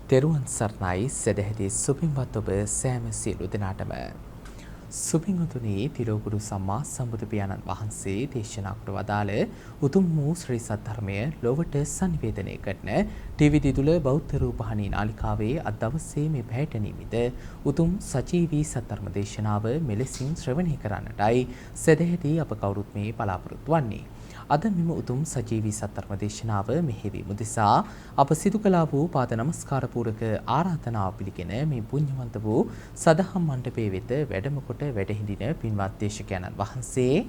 තෙරුවන් සරණයි සදැහැති සුපින්වත් ඔබ සෑම සියලු දෙනාටම සුපින්වතුනි තිලෝගුරු සම්මා සම්බුදු පියාණන් වහන්සේ දේශනා කොට වදාළ උතුම් වූ ශ්‍රී සද්ධර්මය ලොවට sannivedanaya කරන ටීවී දිදුල බෞද්ධ රූපවාහිනී නාලිකාවේ අද දවසේ මේ පැයට නිමිත උතුම් සජීවී සද්ධර්ම දේශනාව මෙලෙසින් ශ්‍රවණය කරන්නටයි සදැහැති අප කවුරුත් මේ බලාපොරොත්තු වන්නේ. අද මෙම උතුම් සජීවී සද්ධර්ම දේශනාව මෙහෙවීම උදෙසා අප සිදු කළා වූ පාද නමස්කාර පූරක ආරාධනාව පිළිගෙන මේ පුණ්‍යවන්ත වූ සදහම් මණ්ඩපයේ වෙත වැඩම කොට වැඩහිඳින පින්වත් දේශකයන්න් වහන්සේ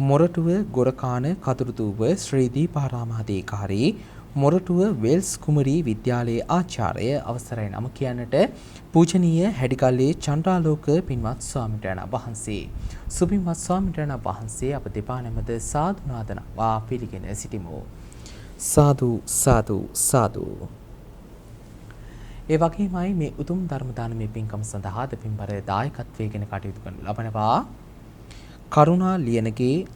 මොරටුව ගොරකාන කතුරුදුව ශ්‍රී දීපාරාමාධිකාරී මොරටුව වෙල්ස් කුමරී විද්‍යාලයේ ආචාර්ය අවසරයි නම කියන්නට පූජනීය හැඩිකල්ලේ චන්ද්‍රාලෝක පින්වත් ස්වාමීන් වහන්සේ සුපින්වත් ස්වාමීන් වහන්සේ අප දෙපා නැමද සාදු නාදනවා පිළිගෙන සිටිමු. සාදු සාදු සාදු. ඒ වගේමයි මේ උතුම් ධර්ම දානමය පින්කම සඳහා දෙපින්බර දායකත්වයෙන් කටයුතු කරනු ලබනවා. කරුණා ලියනගේ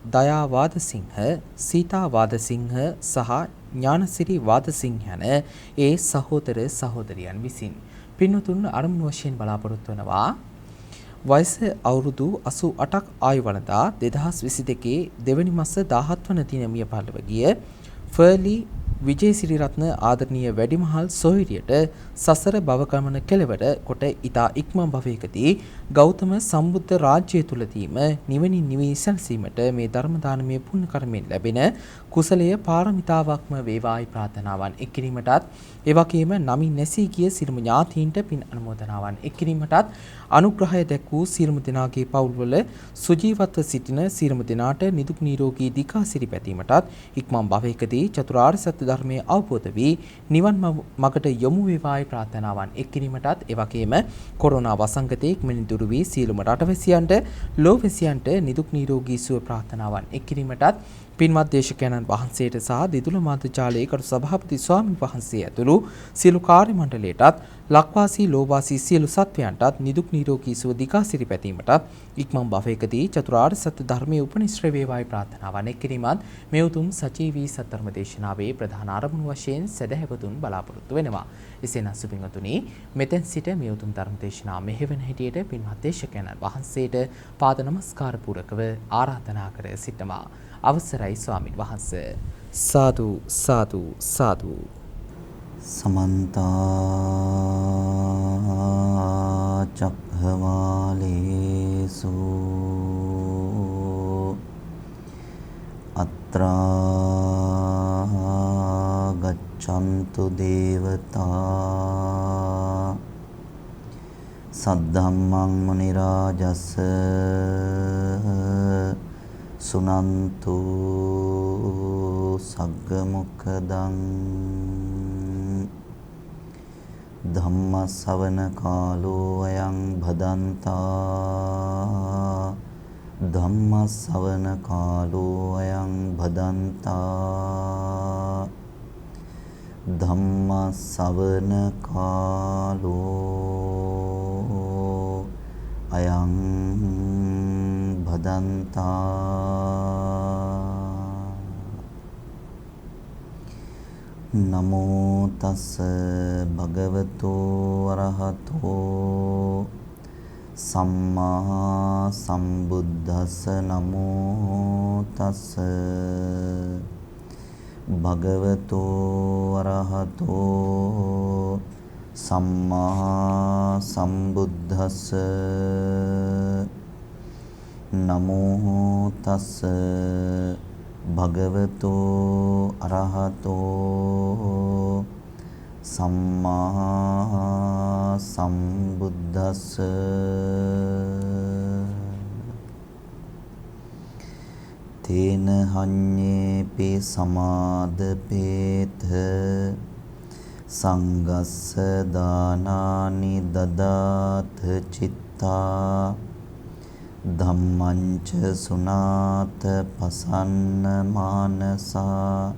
දයා වාදසිංහ, සීතා වාදසිංහ සහ ඥානසිරි වාදසිංහ යන ඒ සහෝදර සහෝදරියන් විසින් පින්වතුන් අරමුණු වශයෙන් බලාපොරොත්තු වෙනවා. වයස අවුරුදු 88ක් ආයු වළඳා 2022 දෙවැනි මාස 17 වන දින මිය පරලොව ගිය ෆර්ලි විජේසිරිරත්න ආදරණීය වැඩිමහල් සොහිරියට සසර භව ගමන කෙලවර කොට ඊතා ඉක්මන් භවයකදී ගෞතම සම්බුද්ධ රාජ්‍යය තුලදීම නිවනින් නිවී සැනසීමට මේ ධර්ම දානමය පුණ්‍ය කර්මයෙන් ලැබෙන කුසලය පාරමිතාවක්ම වේවායි ප්‍රාර්ථනාවන් එක්කිරීමටත් ඒ වගේම නමින් නැසී ගිය සියලුම ඥාතීන්ට පින් අනුමෝදනාවන් එක්කිරීමටත් අනුග්‍රහය දැක් වූ සියලුම දෙනාගේ පවුල්වල සුජීවත්ව සිටින සියලුම දෙනාට නිදුක් නිරෝගී දීර්ඝාසිරි පැතීමටත් ඉක්මන් භවයකදී චතුරාර්ය සත්‍ය ධර්මයේ අවබෝධ වී නිවන් මගට යොමු වේවායි ප්‍රාර්ථනාවන් එක්කිරීමටත් ඒ වගේම කොරෝනා වසංගතයේ ඉක්මනින් දුරු වී සියලුම රටවැසියන්ට ලෝවැසියන්ට නිදුක් නිරෝගී සුව ප්‍රාර්ථනාවන් එක්කිරීමටත් පින්වත් දේශකයන්න් වහන්සේට සහ දිදුල මාධ්‍යාලයේ කරු සභාපති ස්වාමීන් වහන්සේ ඇතුළු සියලු කාර්ය මණ්ඩලයටත් ලක්වාසී ලෝවාසී සියලු සත්වයන්ටත් නිදුක් නිරෝගී සුව දීර්ඝාසිරි පැතීමටත් ඉක්මන් භවයකදී චතුරාර්ය සත්‍ය ධර්මයේ උපනිශ්‍රේ වේවායි ප්‍රාර්ථනාවන් එක්කිරීමත් මේ උතුම් සජීවී සද්ධර්ම දේශනාවේ ප්‍රධාන අරමුණු වශයෙන් සදහැවතුන් බලාපොරොත්තු වෙනවා. එසේනම් සුපින්වතුනි මෙතෙන් සිට මේ උතුම් ධර්ම දේශනාව මෙහෙවන හැටියට පින්වත් දේශකයන්න් වහන්සේට පාද නමස්කාර පූරකව ආරාධනා කර සිටමා. අවසරයි ස්වාමීන් වහන්සේ. සාදු සාදු සාදු. සමන්ත චක්ඛවාලේසු අත්‍රා ගච්ඡන්තු දේවතා සද්ධම්මං මුනි රාජස් සුනන්තු සග්ග මොක්ඛදං ධම්ම ශ්‍රවණ කාලෝ අයං භදන්තා ධම්ම ශ්‍රවණ කාලෝ අයං භදන්තා ධම්ම ශ්‍රවණ කාලෝ අයං භදන්තා. නමෝ තස් භගවතෝ අරහතෝ සම්මා සම්බුද්දස්ස. නමෝ තස් භගවතෝ අරහතෝ සම්මා සම්බුද්දස්ස. නමෝ තස් භගවතෝ අරහතෝ සම්මා සම්බුද්දස්ස. තේන හඤ්ඤේපි සමාදපේත සංගස්ස දානානි දදාත චිත්තා ධම්මංච සුනාත පසන්න මානසා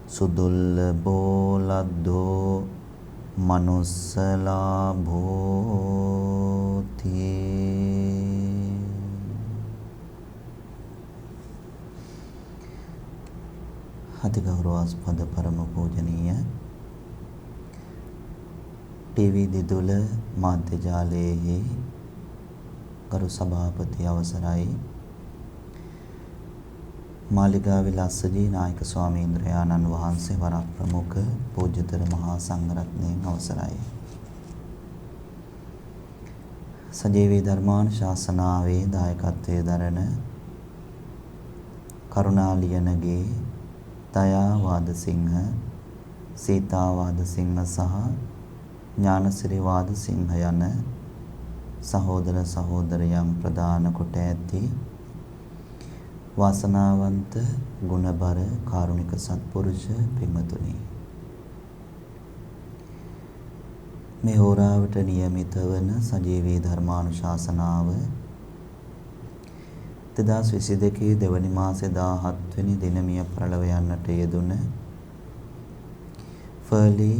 සුදුල්ලභෝ ලද්දෝ මනුස්සලාභෝති. අතිගෞරවාස්පද පරම පූජනීය ටීවී දිදුල මාධ්‍ය ජාලයේ ගරු සභාපති අවසරයි මාලිගාවේ ලස්සජී නායක ස්වාමීන්ද්‍රයාණන් වහන්සේ වරක් ප්‍රමුඛ පූජ්‍යතර මහා සංඝරත්නයන් අවසරයි සජීවී ධර්මානුශාසනාවේ දායකත්වයේ දරන කරුණාලියනගේ දයා වාදසිංහ සීතා වාදසිංහ සහ ඥානසිරි වාදසිංහ යන සහෝදර සහෝදරයන් ප්‍රදාන කොට ඇති වාසනාවන්ත ගුණබර කාරුණික සත්පුරුෂ පින්වතුනි මේ හෝරාවට નિયમિત වන සජීවී ධර්මානුශාසනාව 2022 දෙවනි මාසේ 17 වෙනි දින මිය පරලොව යන්නට යෙදුන ෆර්ලි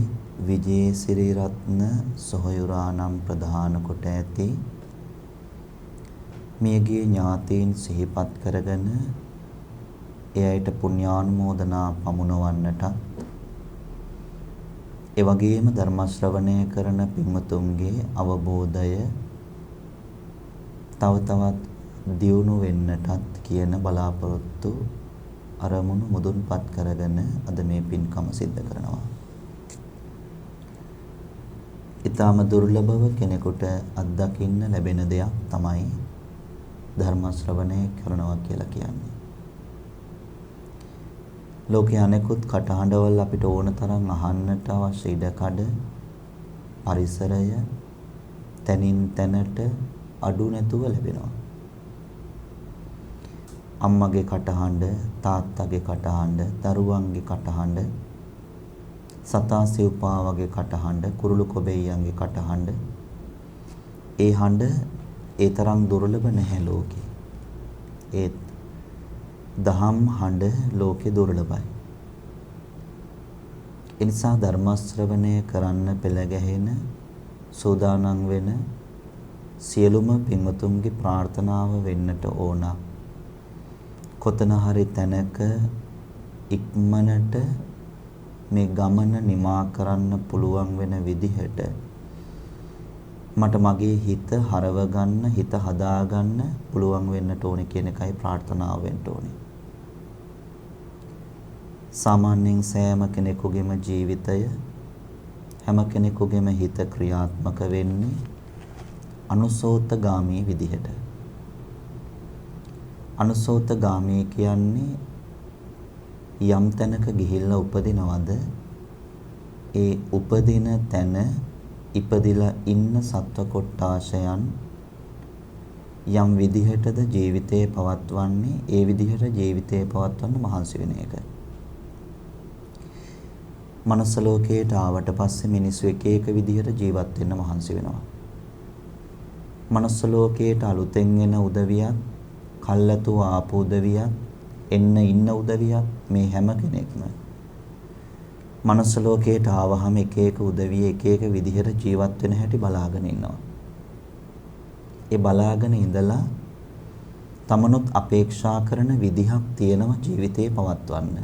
විජේසිරි රත්න සොහොයුරානම් ප්‍රධාන කොට ඇති මියගිය ඥාතීන් සිහිපත් කරගෙන එයට පුණ්‍යානුමෝදනා පමුණවන්නට ඒ වගේම ධර්ම ශ්‍රවණය කරන පින්වතුන්ගේ අවබෝධය තව තවත් දියුණු වෙන්නටත් කියන බලාපොරොත්තු අරමුණු මුදුන්පත් කරගෙන අද මේ පින්කම සිද්ධ කරනවා. ඊටම දුර්ලභව කෙනෙකුට අත්දකින්න ලැබෙන දෙයක් තමයි ධර්ම ශ්‍රවණය කරනවා කියලා කියන්නේ. ලෝකයේ අනෙකුත් කටහඬවල් අපිට ඕන තරම් අහන්නට අවශ්‍ය ඉඩකඩ පරිසරය තනින් තැනට අඩු නැතුව ලැබෙනවා. අම්මගේ කටහඬ, තාත්තගේ කටහඬ, දරුවන්ගේ කටහඬ, සතා සිව්පාවගේ කටහඬ, කුරුළු කොබෙයියන්ගේ කටහඬ, ඒ හඬ ඒ තරම් දුර්ලභ නැහැ ලෝකේ. ඒත් දහම් හඬ ලෝකේ දුර්ලභයි. ඒ නිසා ධර්ම ශ්‍රවණය කරන්න පෙළ ගැහෙන සෝදානම් වෙන සියලුම පින්වතුන්ගේ ප්‍රාර්ථනාව වෙන්නට ඕන. කොතන හරි තැනක ඉක්මනට මේ ගමන නිමා කරන්න පුළුවන් වෙන විදිහට මට මගේ හිත හරව ගන්න, හිත හදා ගන්න පුළුවන් වෙන්නට ඕනේ කියන එකයි ප්‍රාර්ථනාව වෙන්න ඕනේ. සාමාන්‍යයෙන් සෑම කෙනෙකුගේම ජීවිතය හැම කෙනෙකුගේම හිත ක්‍රියාත්මක වෙන්නේ අනුසෝතගාමී විදිහට. අනුසෝතගාමී කියන්නේ යම් තැනක ගිහිල්ලා උපදිනවද ඒ උපදින තැන ඉපදිලා ඉන්න සත්ව කොට්ටාශයන් යම් විදිහටද ජීවිතේ පවත්වන්නේ ඒ විදිහට ජීවිතේ පවත්වන්න මහන්සි වෙන එක. මනුස්ස ලෝකයට ආවට පස්සේ මිනිස්සු එක එක විදිහට ජීවත් වෙන්න මහන්සි වෙනවා. මනුස්ස ලෝකයට අලුතෙන් එන උදවියත්, කල්ැතුව ආපු උදවියත්, එන්න ඉන්න උදවියත් මේ හැම කෙනෙක්ම මනුස්ස ලෝකයට ආවහම එක එක උදවිය එක එක විදිහට ජීවත් වෙන හැටි බලාගෙන ඉන්නවා. ඒ බලාගෙන ඉඳලා තමනුත් අපේක්ෂා කරන විදිහක් තියෙනවා ජීවිතේ පවත්වන්න.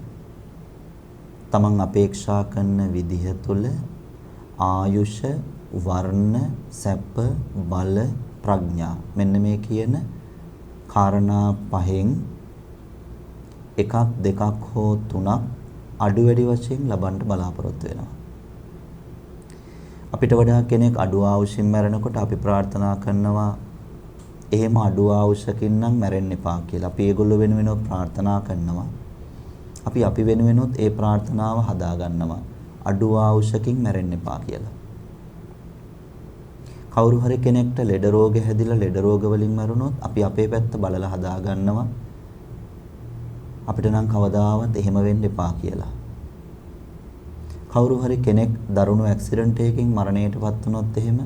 තමන් අපේක්ෂා කරන විදිහ තුළ ආයුෂ, වර්ණ, සැප, බල, ප්‍රඥා මෙන්න මේ කියන කාරණා පහෙන් එකක් දෙකක් හෝ තුනක් අඩු වැඩි වශයෙන් ලබන්න බලාපොරොත්තු වෙනවා. අපිට වඩා කෙනෙක් අඩු ආයුෂින් මැරෙනකොට අපි ප්‍රාර්ථනා කරනවා එහෙම අඩු ආයුෂකින් නම් මැරෙන්න එපා කියලා. අපි ඒගොල්ලෝ වෙනුවෙන් ප්‍රාර්ථනා කරනවා. අපි වෙනුවෙනුත් ඒ ප්‍රාර්ථනාව හදා ගන්නවා. අඩු ආයුෂකින් මැරෙන්න එපා කියලා. කවුරු හරි කෙනෙක්ට ලෙඩ රෝග හැදිලා ලෙඩ රෝග වලින් මැරුණොත් අපි අපේ පැත්ත බලලා හදා ගන්නවා. අපිට නම් කවදාවත් එහෙම වෙන්න එපා කියලා. කවුරු හරි කෙනෙක් දරුණු ඇක්සිඩන්ට් එකකින් මරණයටපත් වුණොත් එහෙම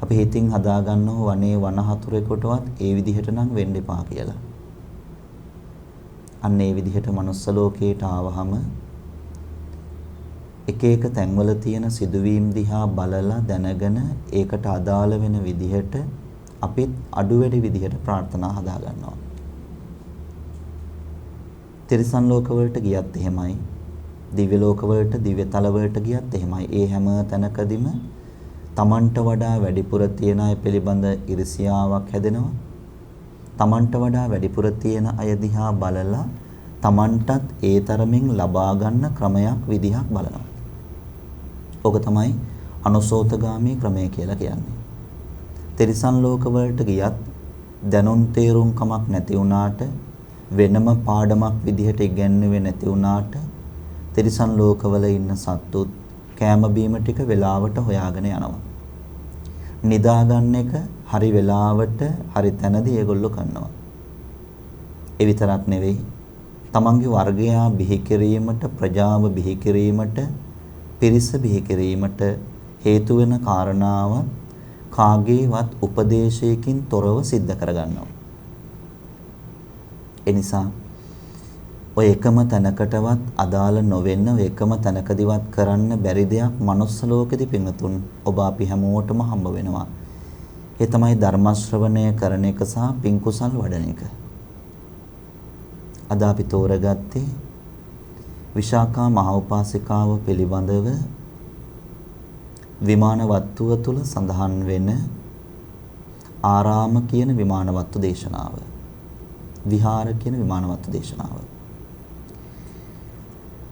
අපි හිතින් හදා ගන්නව වනේ වනහතුරෙකුටවත් ඒ විදිහට නම් වෙන්න එපා කියලා. අන්න ඒ විදිහට මනුස්ස ලෝකයට ආවහම එක එක තැන්වල තියෙන සිදුවීම් දිහා බලලා දැනගෙන ඒකට අදාළ වෙන විදිහට අපිත් අඩු වැඩි විදිහට ප්‍රාර්ථනා හදා ගන්නවා. තිරිසන් ලෝක වලට ගියත් එහෙමයි. දිව්‍ය ලෝකවලට, දිව්‍ය තලවලට ගියත් එහෙමයි. ඒ හැම තැනකදීම තමන්ට වඩා වැඩිපුර තියන අය පිළිබඳ ඉරිසියාවක් හැදෙනවා. තමන්ට වඩා වැඩිපුර තියන අය දිහා බලලා තමන්ටත් ඒ තරමින් ලබා ගන්න ක්‍රමයක් විදිහක් බලනවා. ඔක තමයි අනුසෝතගාමී ක්‍රමය කියලා කියන්නේ. තිරිසන් ලෝකවලට ගියත් දැනුම් තේරුම් කමක් නැති වුණාට, වෙනම පාඩමක් විදිහට ඉගෙනුවේ නැති වුණාට, තිරිසන් ලෝකවල ඉන්න සත්තුත් කෑම බීම ටික වෙලාවට හොයාගෙන යනවා. නිදා ගන්න එක හරි වෙලාවට හරි තැනදී ඒගොල්ලෝ කරනවා. ඒ විතරක් නෙවෙයි, තමන්ගේ වර්ගයා බිහි කිරීමට, ප්‍රජාව බිහි කිරීමට, පිරිස බිහි කිරීමට හේතු වෙන කාරණාව කාගේවත් උපදේශයකින් තොරව සිද්ධ කරගන්නවා. ඒ නිසා ඔය එකම තැනකටවත් අදාළ නොවෙන්න, ඔය එකම තැනකදීවත් කරන්න බැරි දෙයක් මනුස්ස ලෝකෙදී පින්වතුන් ඔබ අපි හැමෝටම හම්බ වෙනවා. ඒ තමයි ධර්ම ශ්‍රවණය කරන එක සහ පින් කුසල් වඩන එක. අද අපි තෝරගත්තේ විශාඛා මහ උපාසිකාව පිළිබඳව විමාන වත්තුව තුල සඳහන් වෙන ආරාම කියන විමාන වත්තු දේශනාව. විහාර කියන විමාන වත්තු දේශනාව.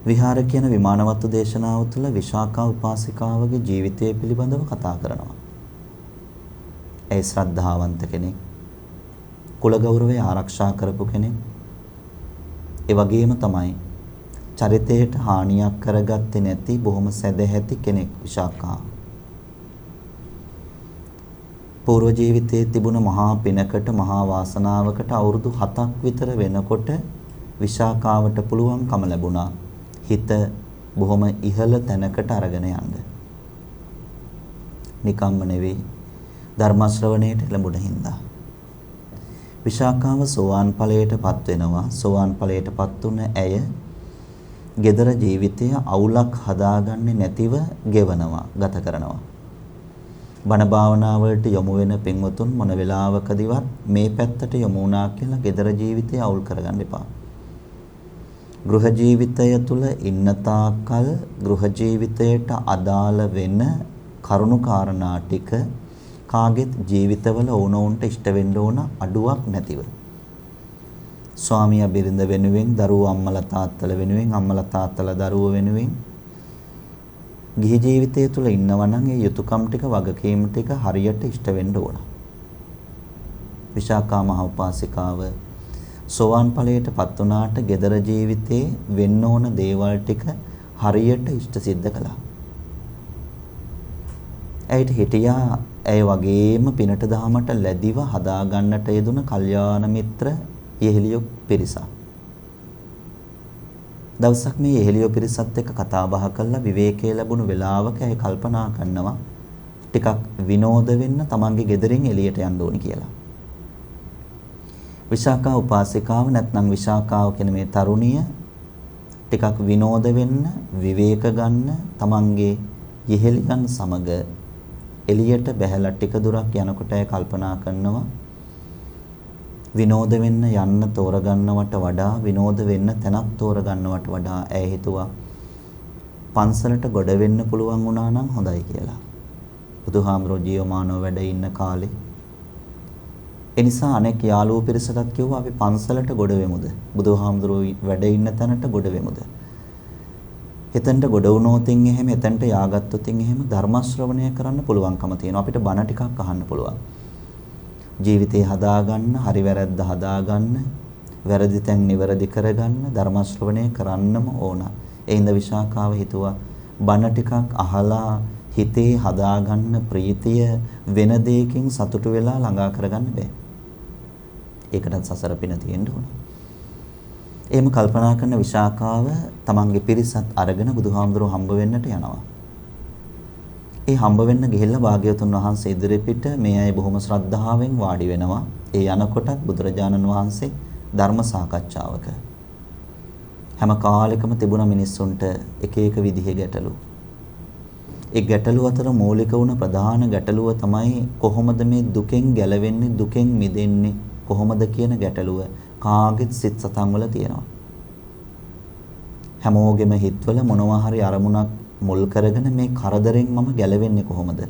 විහාර කියන විමාන වත්තු දේශනාව තුළ විශාඛා උපාසිකාවගේ ජීවිතය පිළිබඳව කතා කරනවා. ඒ ශ්‍රද්ධාවන්ත කෙනෙක්, කුල ගෞරවය ආරක්ෂා කරපු කෙනෙක්. ඒ වගේම තමයි චරිතයට හානියක් කරගත්තේ නැති බොහොම සැදැහැති කෙනෙක් විශාඛා. පූර්ව ජීවිතයේ තිබුණ මහා පිනකට, මහා වාසනාවකට අවුරුදු 7ක් විතර වෙනකොට විශාඛාවට පුළුවන්කම ලැබුණා හිත බොහොම ඉහළ තැනකට අරගෙන යන්න. නිකම්ම නෙවෙයි, ධර්ම ශ්‍රවණයට ලැබුණ හින්දා. විශාඛාව සෝවාන් ඵලයටපත් වෙනවා. සෝවාන් ඵලයටපත් වුණ ඇය gedara ජීවිතය අවුලක් හදාගන්නේ නැතිව ගෙවනවා, ගත කරනවා. බණ භාවනාවලට යොමු වෙන පින්වතුන් මොන වෙලාවකදීවත් මේ පැත්තට යොමු වුණා කියලා gedara ජීවිතය අවුල් කරගන්න එපා. ගෘහ ජීවිතය තුළ ඉන්න තාක්කල් ගෘහ ජීවිතයට අදාළ වෙන කරුණු කාරණා ටික කාගෙත් ජීවිතවල ඕනෝන්ට ඉෂ්ට වෙන්න ඕන අඩුවක් නැතිව. ස්වාමියා බිරිඳ වෙනුවෙන්, දරුවෝ අම්මලා තාත්තලා වෙනුවෙන්, අම්මලා තාත්තලා දරුවෝ වෙනුවෙන් ගිහි ජීවිතය තුළ ඉන්නවා නම් ඒ යුතුයකම් ටික, වගකීම් ටික හරියට ඉෂ්ට වෙන්න ඕන. විශාඛා මහ උපාසිකාව සෝවාන් ඵලයටපත් වුණාට gedara ජීවිතේ වෙන්න ඕන දේවල් ටික හරියට ඉෂ්ට සිද්ධ කළා. ඇයිට හිටියා ඇය වගේම පිනට දහමට ලැබිව හදා ගන්නට යෙදුන කල්යාණ මිත්‍ර යෙහෙලියෝ පිරිසක්. දවසක් මේ යෙහෙලියෝ පිරිසත් එක්ක කතා බහ කරලා විවේකයේ ලැබුණු වෙලාවක ඇය කල්පනා කරනවා ටිකක් විනෝද වෙන්න තමන්ගේ ගෙදරින් එළියට යන්න ඕනි කියලා. විශාඛා උපාසිකාව නැත්නම් විශාඛාව කියන මේ තරුණිය ටිකක් විනෝද වෙන්න, විවේක ගන්න තමන්ගේ යෙහෙලියන් සමග එළියට බැහැලා ටික දුරක් යනකොට ඇය කල්පනා කරනවා විනෝද වෙන්න යන්න තෝරගන්නවට වඩා, විනෝද වෙන්න තැනක් තෝරගන්නවට වඩා ඇය හිතුවා පන්සලට ගොඩ වෙන්න පුළුවන් වුණා නම් හොඳයි කියලා. බුදුහාමුදුරුවෝ ජීවමානව වැඩ ඉන්න කාලේ. ඒ නිසා අනෙක් යාළුවෝ පිරිසටත් කිව්වා අපි පන්සලට ගොඩ වෙමුද? බුදුහාමුදුරුවෝ වැඩ ඉන්න තැනට ගොඩ වෙමුද? එතනට ගොඩ වුණොතින් එහෙම, එතනට යාගත්තොතින් එහෙම ධර්ම ශ්‍රවණය කරන්න පුළුවන්කම තියෙනවා. අපිට බණ ටිකක් අහන්න පුළුවන්. ජීවිතේ හදාගන්න, හරි වැරද්ද හදාගන්න, වැරදි තැන් නිවැරදි කරගන්න ධර්ම ශ්‍රවණය කරන්නම ඕන. ඒ හින්දා විශාඛාව හිතුවා බණ ටිකක් අහලා හිතේ හදාගන්න ප්‍රීතිය වෙන දෙයකින් සතුටු වෙලා ළඟා කරගන්න බෑ. ඒකටත් සසර පින තියෙන්න ඕන. එහෙම කල්පනා කරන විශාඛාව තමන්ගේ පිරිසත් අරගෙන බුදුහාමුදුරුවෝ හම්බ වෙන්නට යනවා. ඒ හම්බ වෙන්න ගිහිල්ලා භාග්‍යවතුන් වහන්සේ ඉදිරිපිට මේ අය බොහොම ශ්‍රද්ධාවෙන් වාඩි වෙනවා. ඒ යනකොටත් බුදුරජාණන් වහන්සේ ධර්ම සාකච්ඡාවක. හැම කාලෙකම තිබුණ මිනිස්සුන්ට එක එක විදිහේ ගැටලු. ඒ ගැටලු අතර මූලික වුණ ප්‍රධාන ගැටලුව තමයි කොහොමද මේ දුකෙන් ගැලවෙන්නේ, දුකෙන් මිදෙන්නේ කොහොමද කියන ගැටලුව කාගෙත් සිත් සතන් වල තියෙනවා. හැමෝගෙම හිතවල මොනවා හරි අරමුණක් මුල් කරගෙන මේ කරදරෙන් මම ගැලවෙන්නේ කොහොමද?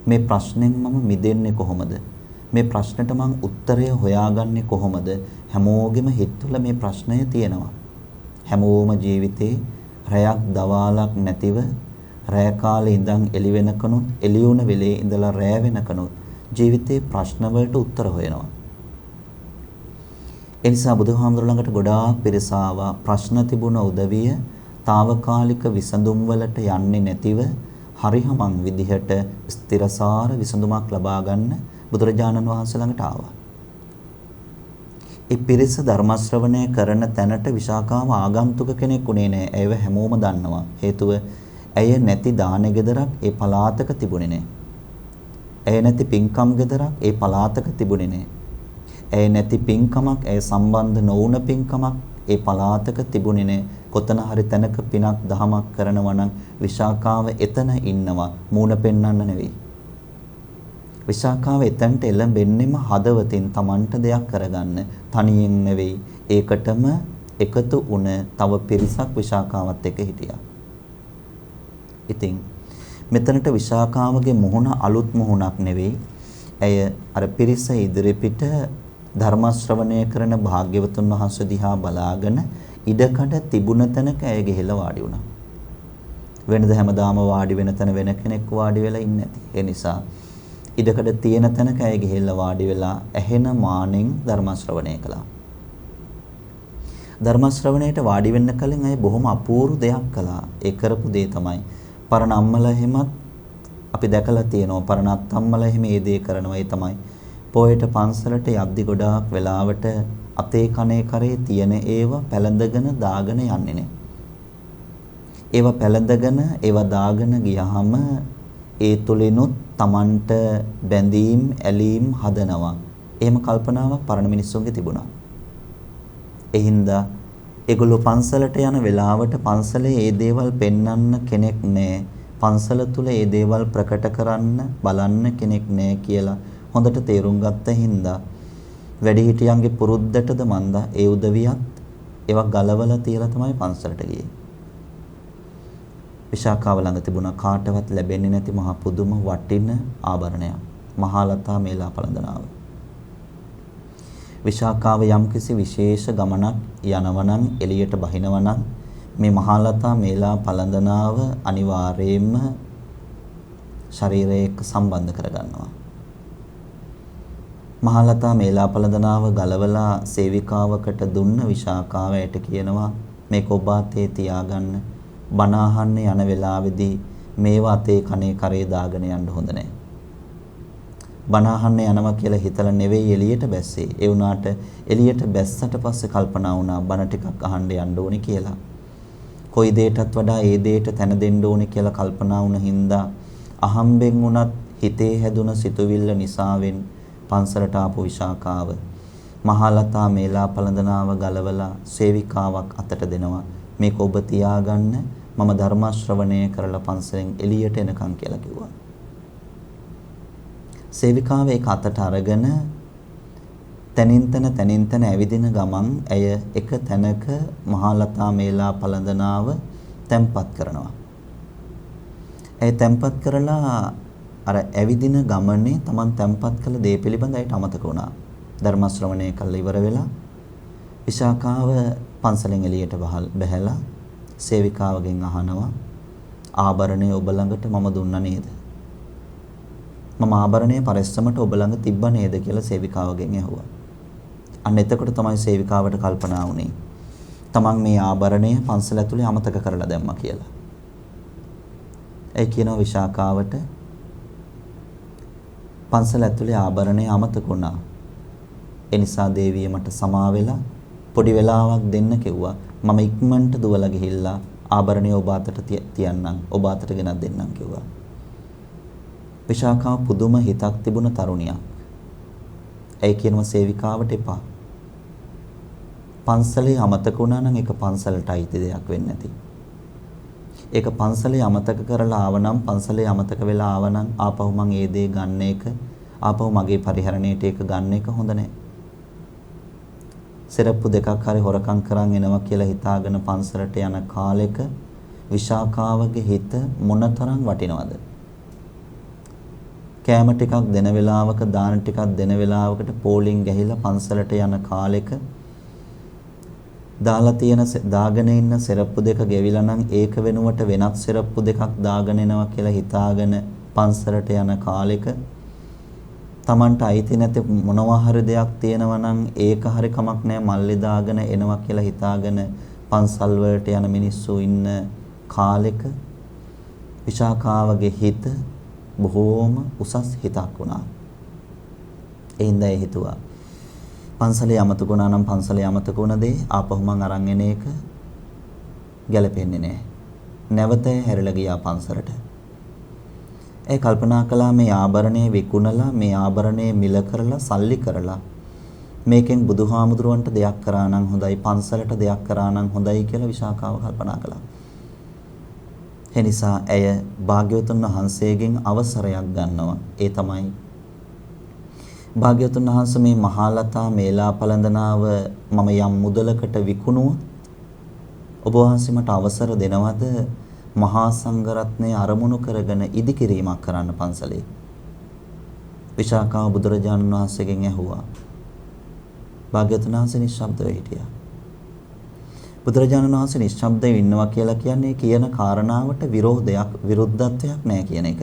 මේ ප්‍රශ්නෙන් මම මිදෙන්නේ කොහොමද? මේ ප්‍රශ්නෙට මං උත්තරය හොයාගන්නේ කොහොමද? හැමෝගෙම හිතවල මේ ප්‍රශ්නය තියෙනවා. හැමෝම ජීවිතේ රැයක් දවාලක් නැතිව රැය කාලේ ඉඳන් එළි වෙනකනුත් එළි වුණ වෙලේ ඉඳලා රැය වෙනකනුත් ජීවිතේ ප්‍රශ්න වලට උත්තර හොයනවා. ඒ නිසා බුදුහාමුදුර ළඟට ගොඩාක් පිරිස ආවා. ප්‍රශ්න තිබුණ උදවිය తాවකාලික විසඳුම් වලට යන්නේ නැතිව හරිහමං විදිහට ස්ථිරසාර විසඳුමක් ලබා ගන්න බුදුරජාණන් වහන්සේ ළඟට ආවා. ඒ පිරිස ධර්ම ශ්‍රවණය කරන තැනට විශාකාව ආගන්තුක කෙනෙක් උනේ නැහැ. ඒව හැමෝම දන්නවා. හේතුව ඇය නැති දාන ගෙදරක් ඒ පලාතක තිබුණේ නැහැ. ඇය නැති පින්කම් ගෙදරක් ඒ පලාතක තිබුණේ නැහැ. ඇය නැති පින්කමක් ඇය සම්බන්ධ නොවුන පින්කමක් ඒ පලාතක තිබුණේ නැහැ. කොතන හරි තැනක පිනක් දහමක් කරනවා නම් විශාකාව එතන ඉන්නවා. මූණ පෙන්වන්න නෙවෙයි. විශාකාව එතනට එළඹෙන්නෙම හදවතින් Tamanට දෙයක් කරගන්න, තනියෙන් නෙවෙයි. ඒකටම එකතු වුණ තව පිරිසක් විශාකාවත් එක්ක හිටියා. ඉතින් මෙතනට විශාකාවගේ මුහුණ අලුත් මුහුණක් නෙවෙයි. ඇය අර පිරිස ඉදිරිපිට ධර්ම ශ්‍රවණය කරන භාග්‍යවතුන් වහන්සේ දිහා බලාගෙන ඉඩකඩ තිබුණ තැනක ඇය ගිහිල්ලා වාඩි වුණා. වෙනද හැමදාම වාඩි වෙන තැන වෙන කෙනෙක් වාඩි වෙලා ඉන්නේ නැති. ඒ නිසා ඉඩකඩ තියෙන තැනක ඇය ගිහිල්ලා වාඩි වෙලා ඇහෙන මානෙන් ධර්ම ශ්‍රවණය කළා. ධර්ම ශ්‍රවණයට වාඩි වෙන්න කලින් ඇය බොහොම අපූර්ව දෙයක් කළා. ඒ කරපු දේ තමයි පරණ අම්මලා එහෙමත් අපි දැකලා තියෙනවා. පරණ අත්තම්මලා එහෙම ඒ දේ කරනවා. ඒ තමයි පොයට පන්සලට යද්දි ගොඩාක් වෙලාවට අතේ කනේ කරේ තියෙන ඒවා පැලඳගෙන දාගෙන යන්නේ නැහැ. ඒවා පැලඳගෙන ඒවා දාගෙන ගියාම ඒ තුලිනුත් Tamanට බැඳීම් ඇලීම් හදනවා. එහෙම කල්පනාවක් පරණ මිනිස්සුන්ගේ තිබුණා. ඒ හින්දා ඒගොල්ලෝ පන්සලට යන වෙලාවට පන්සලේ ඒ දේවල් පෙන්වන්න කෙනෙක් නැහැ. පන්සල තුල ඒ දේවල් ප්‍රකට කරන්න බලන්න කෙනෙක් නැහැ කියලා හොඳට තේරුම් ගත්ත හින්දා වැඩිහිටියන්ගේ පුරුද්දටද මන්දා ඒ උදවියත් ඒවා ගලවලා තියලා තමයි පන්සලට ගියේ. විශාකාව ළඟ තිබුණ කාටවත් ලැබෙන්නේ නැති මහා පුදුම වටින ආභරණයක්. මහලතා මේලා පළඳනාව. විශාකාව යම්කිසි විශේෂ ගමනක් යනවනම් එළියට බහිනවනම් මේ මහලතා මේලා පළඳනාව අනිවාර්යයෙන්ම ශරීරයට සම්බන්ධ කරගන්නවා. මහලතා මේලා පළඳනාව ගලවලා සේවිකාවකට දුන්න විශාකාවයට කියනවා මේක ඔබ අතේ තියාගන්න. බණ අහන්න යන වෙලාවේදී මේවා අතේ කනේ කරේ දාගෙන යන්න හොඳ නැහැ. බණ අහන්න යනවා කියලා හිතලා නෙවෙයි එළියට බැස්සේ. ඒ වුණාට එළියට බැස්සට පස්සේ කල්පනා වුණා බණ ටිකක් අහන්න යන්න ඕනේ කියලා. කොයි දෙයකටත් වඩා ඒ දෙයට තැන දෙන්න ඕනේ කියලා කල්පනා වුණ හින්දා අහම්බෙන් වුණත් හිතේ හැදුන සිතුවිල්ල නිසාවෙන් පන්සලට ආපු විශාකාව මහලතා මේලා පළඳනාව ගලවලා සේවිකාවක් අතට දෙනවා. මේක ඔබ තියාගන්න මම ධර්ම ශ්‍රවණය කරලා පන්සලෙන් එළියට එනකන් කියලා කිව්වා. සේවිකාව ඒක අතට අරගෙන තනින් තන ඇවිදින ගමන් ඇය එක තැනක මහලතා මේලා පළඳනාව තැම්පත් කරනවා. ඇය තැම්පත් කරලා අර ඇවිදින ගමනේ Taman තැම්පත් කළ දේ පිළිබඳ ඇයට අමතක වුණා. ධර්ම ශ්‍රවණය කළා ඉවර වෙලා විශාකාව පන්සලෙන් එළියට බහැලා සේවිකාවගෙන් අහනවා ආභරණය ඔබ ළඟට මම දුන්නා නේද? මම ආභරණය පරිස්සමට ඔබ ළඟ තිබ්බ නේද කියලා සේවිකාවගෙන් ඇහුවා. අන්න එතකොට තමයි සේවිකාවට කල්පනා වුණේ තමන් මේ ආභරණය පන්සල ඇතුලේ අමතක කරලා දැම්මා කියලා. ඒ කියනවා විශාකාවට පන්සල ඇතුලේ ආභරණය අමතක වුණා. ඒ නිසා දේවිය මට සමා වෙලා පොඩි වෙලාවක් දෙන්න කිව්වා. මම ඉක්මනට දුවලා ගිහිල්ලා ආභරණය ඔබ අතට තියන්නම්. ඔබ අතට ගෙනත් දෙන්නම් කිව්වා. විශාකාව පුදුම හිතක් තිබුණ තරුණියක්. ඒ කියනවා සේවිකාවට එපා. පන්සලේ අමතක වුණා නම් ඒක පන්සලට අයිති දෙයක් වෙන්නේ නැති. ඒක පන්සලේ අමතක කරලා ආවනම් පන්සලේ අමතක වෙලා ආවනම් ආපහු මං ඒ දේ ගන්න එක ආපහු මගේ පරිහරණයට ඒක ගන්න එක හොඳ නැහැ. සෙරප්පු දෙකක් හරි හොරකම් කරන් එනවා කියලා හිතාගෙන පන්සලට යන කාලෙක විශාකාවගේ හිත මොනතරම් වටිනවද? කෑම ටිකක් දෙන වෙලාවක දාන ටිකක් දෙන වෙලාවකට පෝලිං ගහිලා පන්සලට යන කාලෙක දාගෙන ඉන්න සෙරප්පු දෙක ගෙවිලා නම් ඒක වෙනුවට වෙනත් සෙරප්පු දෙකක් දාගෙන එනවා කියලා හිතාගෙන පන්සලට යන කාලෙක Tamanට අයිති නැති මොනවා හරි දෙයක් තියෙනවා නම් ඒක හරි කමක් නැහැ මල්ලි දාගෙන එනවා කියලා හිතාගෙන පන්සල් වලට යන මිනිස්සු ඉන්න කාලෙක විශාකාවගේ හිත බොහෝම උසස් හිතක් වුණා. ඒ හින්දා ඒ හිතුවා පන්සලේ අමතක වුණා නම් පන්සලේ අමතක වුණ දේ ආපහු මං අරන් එන එක ගැලපෙන්නේ නැහැ. නැවත හැරිලා ගියා පන්සලට. ඒ කල්පනා කළා මේ ආභරණය විකුණලා මේ ආභරණය මිල කරලා සල්ලි කරලා මේකෙන් බුදුහාමුදුරුවන්ට දෙයක් කරා නම් හොඳයි පන්සලට දෙයක් කරා නම් හොඳයි කියලා විශාකාව කල්පනා කළා. ඒ නිසා ඇය භාග්‍යවතුන් වහන්සේගෙන් අවසරයක් ගන්නවා. ඒ තමයි භාග්‍යවතුන් වහන්සේ මේ මහාලතා මේලා පළඳනාව මම යම් මුදලකට විකුණුවොත් ඔබ වහන්සේ මට අවසර දෙනවද මහා සංඝරත්නය අරමුණු කරගෙන ඉදිකිරීමක් කරන්න පන්සලේ? විශාකාව බුදුරජාණන් වහන්සේගෙන් ඇහුවා. භාග්‍යවතුන් වහන්සේ නිශ්ශබ්දව හිටියා. බුදුරජාණන් වහන්සේ නිශ්ශබ්දව ඉන්නවා කියලා කියන්නේ කියන කාරණාවට විරුද්ධත්වයක් නැහැ කියන එක.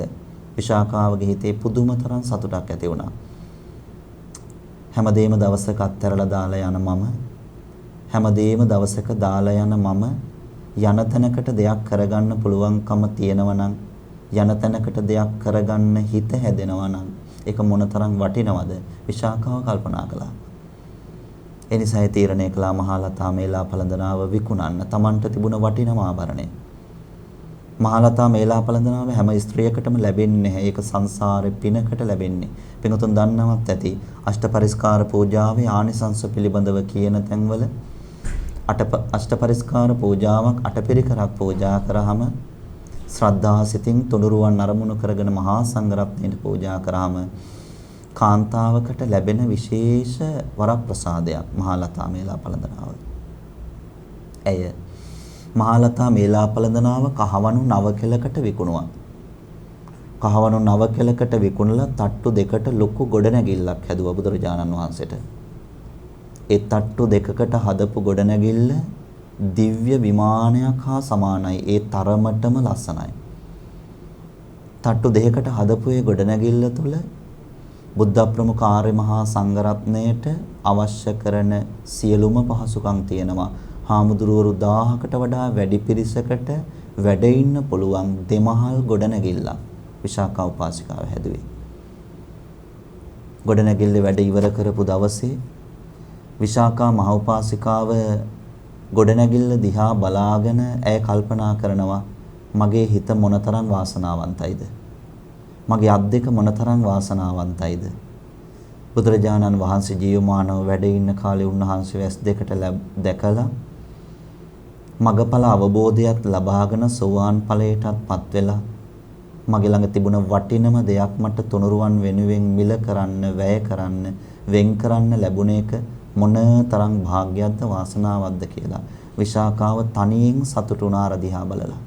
විශාකාවගේ හිතේ පුදුම තරම් සතුටක් ඇති වුණා. හැමදේම දවසක අත්හැරලා දාලා යන මම හැමදේම දවසක දාලා යන මම යන තැනකට දෙයක් කරගන්න පුළුවන්කම තියෙනවා නම් යන තැනකට දෙයක් කරගන්න හිත හැදෙනවා නම් ඒක මොනතරම් වටිනවද විශාකාව කල්පනා කළා. ඒ නිසා ඒ තීරණය කළා මහාලතා මේලා පළඳනාව විකුණන්න Tamanට තිබුණ වටිනම ආභරණය. මහාලතා මේලා පළඳනාව හැම ස්ත්‍රියකටම ලැබෙන්නේ නැහැ. ඒක සංසාරේ පිනකට ලැබෙන්නේ. පින්වතුන් දන්නවත් ඇති අෂ්ටපරිස්කාර පූජාවේ ආනිසංස පිළිබඳව කියන තැන්වල අෂ්ටපරිස්කාර පූජාවක් අටපිරිකරක් පූජා කරාම ශ්‍රද්ධා සිතින් තුනුරුවන් අරමුණු කරගෙන මහා සංඝරත්නයට පූජා කරාම කාන්තාවකට ලැබෙන විශේෂ වරප්‍රසාදයක් මහාලතා මේලා පළඳනාව. ඇය මහාලතා මේලා පළඳනාව කහවණු 9 විකුණුවා. කහවණු 9 විකුණලා තට්ටු දෙකට ලොකු ගොඩනැගිල්ලක් හැදුවා බුදුරජාණන් වහන්සේට. ඒ තට්ටු දෙකකට හදපු ගොඩනැගිල්ල දිව්‍ය විමානයක් හා සමානයි. ඒ තරමටම ලස්සනයි. තට්ටු දෙකකට හදපු ඒ ගොඩනැගිල්ල තුල බුද්ධ ප්‍රමුඛ ආර්ය මහා සංඝරත්නයට අවශ්‍ය කරන සියලුම පහසුකම් තියෙනවා. හාමුදුරුවරු 1000කට වඩා වැඩි පිරිසකට වැඩ ඉන්න පුළුවන් දෙමහල් ගොඩනැගිල්ලක් විශාකා උපාසිකාව හැදුවේ. ගොඩනැගිල්ල වැඩ ඉවර කරපු දවසේ විශාකා මහ උපාසිකාව ගොඩනැගිල්ල දිහා බලාගෙන ඇය කල්පනා කරනවා මගේ හිත මොනතරම් වාසනාවන්තයිද? මගේ අත් දෙක මොනතරම් වාසනාවන්තයිද? බුදුරජාණන් වහන්සේ ජීවමානව වැඩ ඉන්න කාලේ උන්වහන්සේ වැස් දෙකට දැකලා මගඵල අවබෝධයත් ලබාගෙන සෝවාන් ඵලයටත්පත් වෙලා මගේ ළඟ තිබුණ වටිනම දෙයක් මට තුනුරුවන් වෙනුවෙන් මිල කරන්න, වැය කරන්න, වෙන් කරන්න ලැබුණ එක මොනතරම් වාග්යක්ද වාසනාවක්ද කියලා විශාකාව තනියෙන් සතුටු වුණා දිහා බලලා.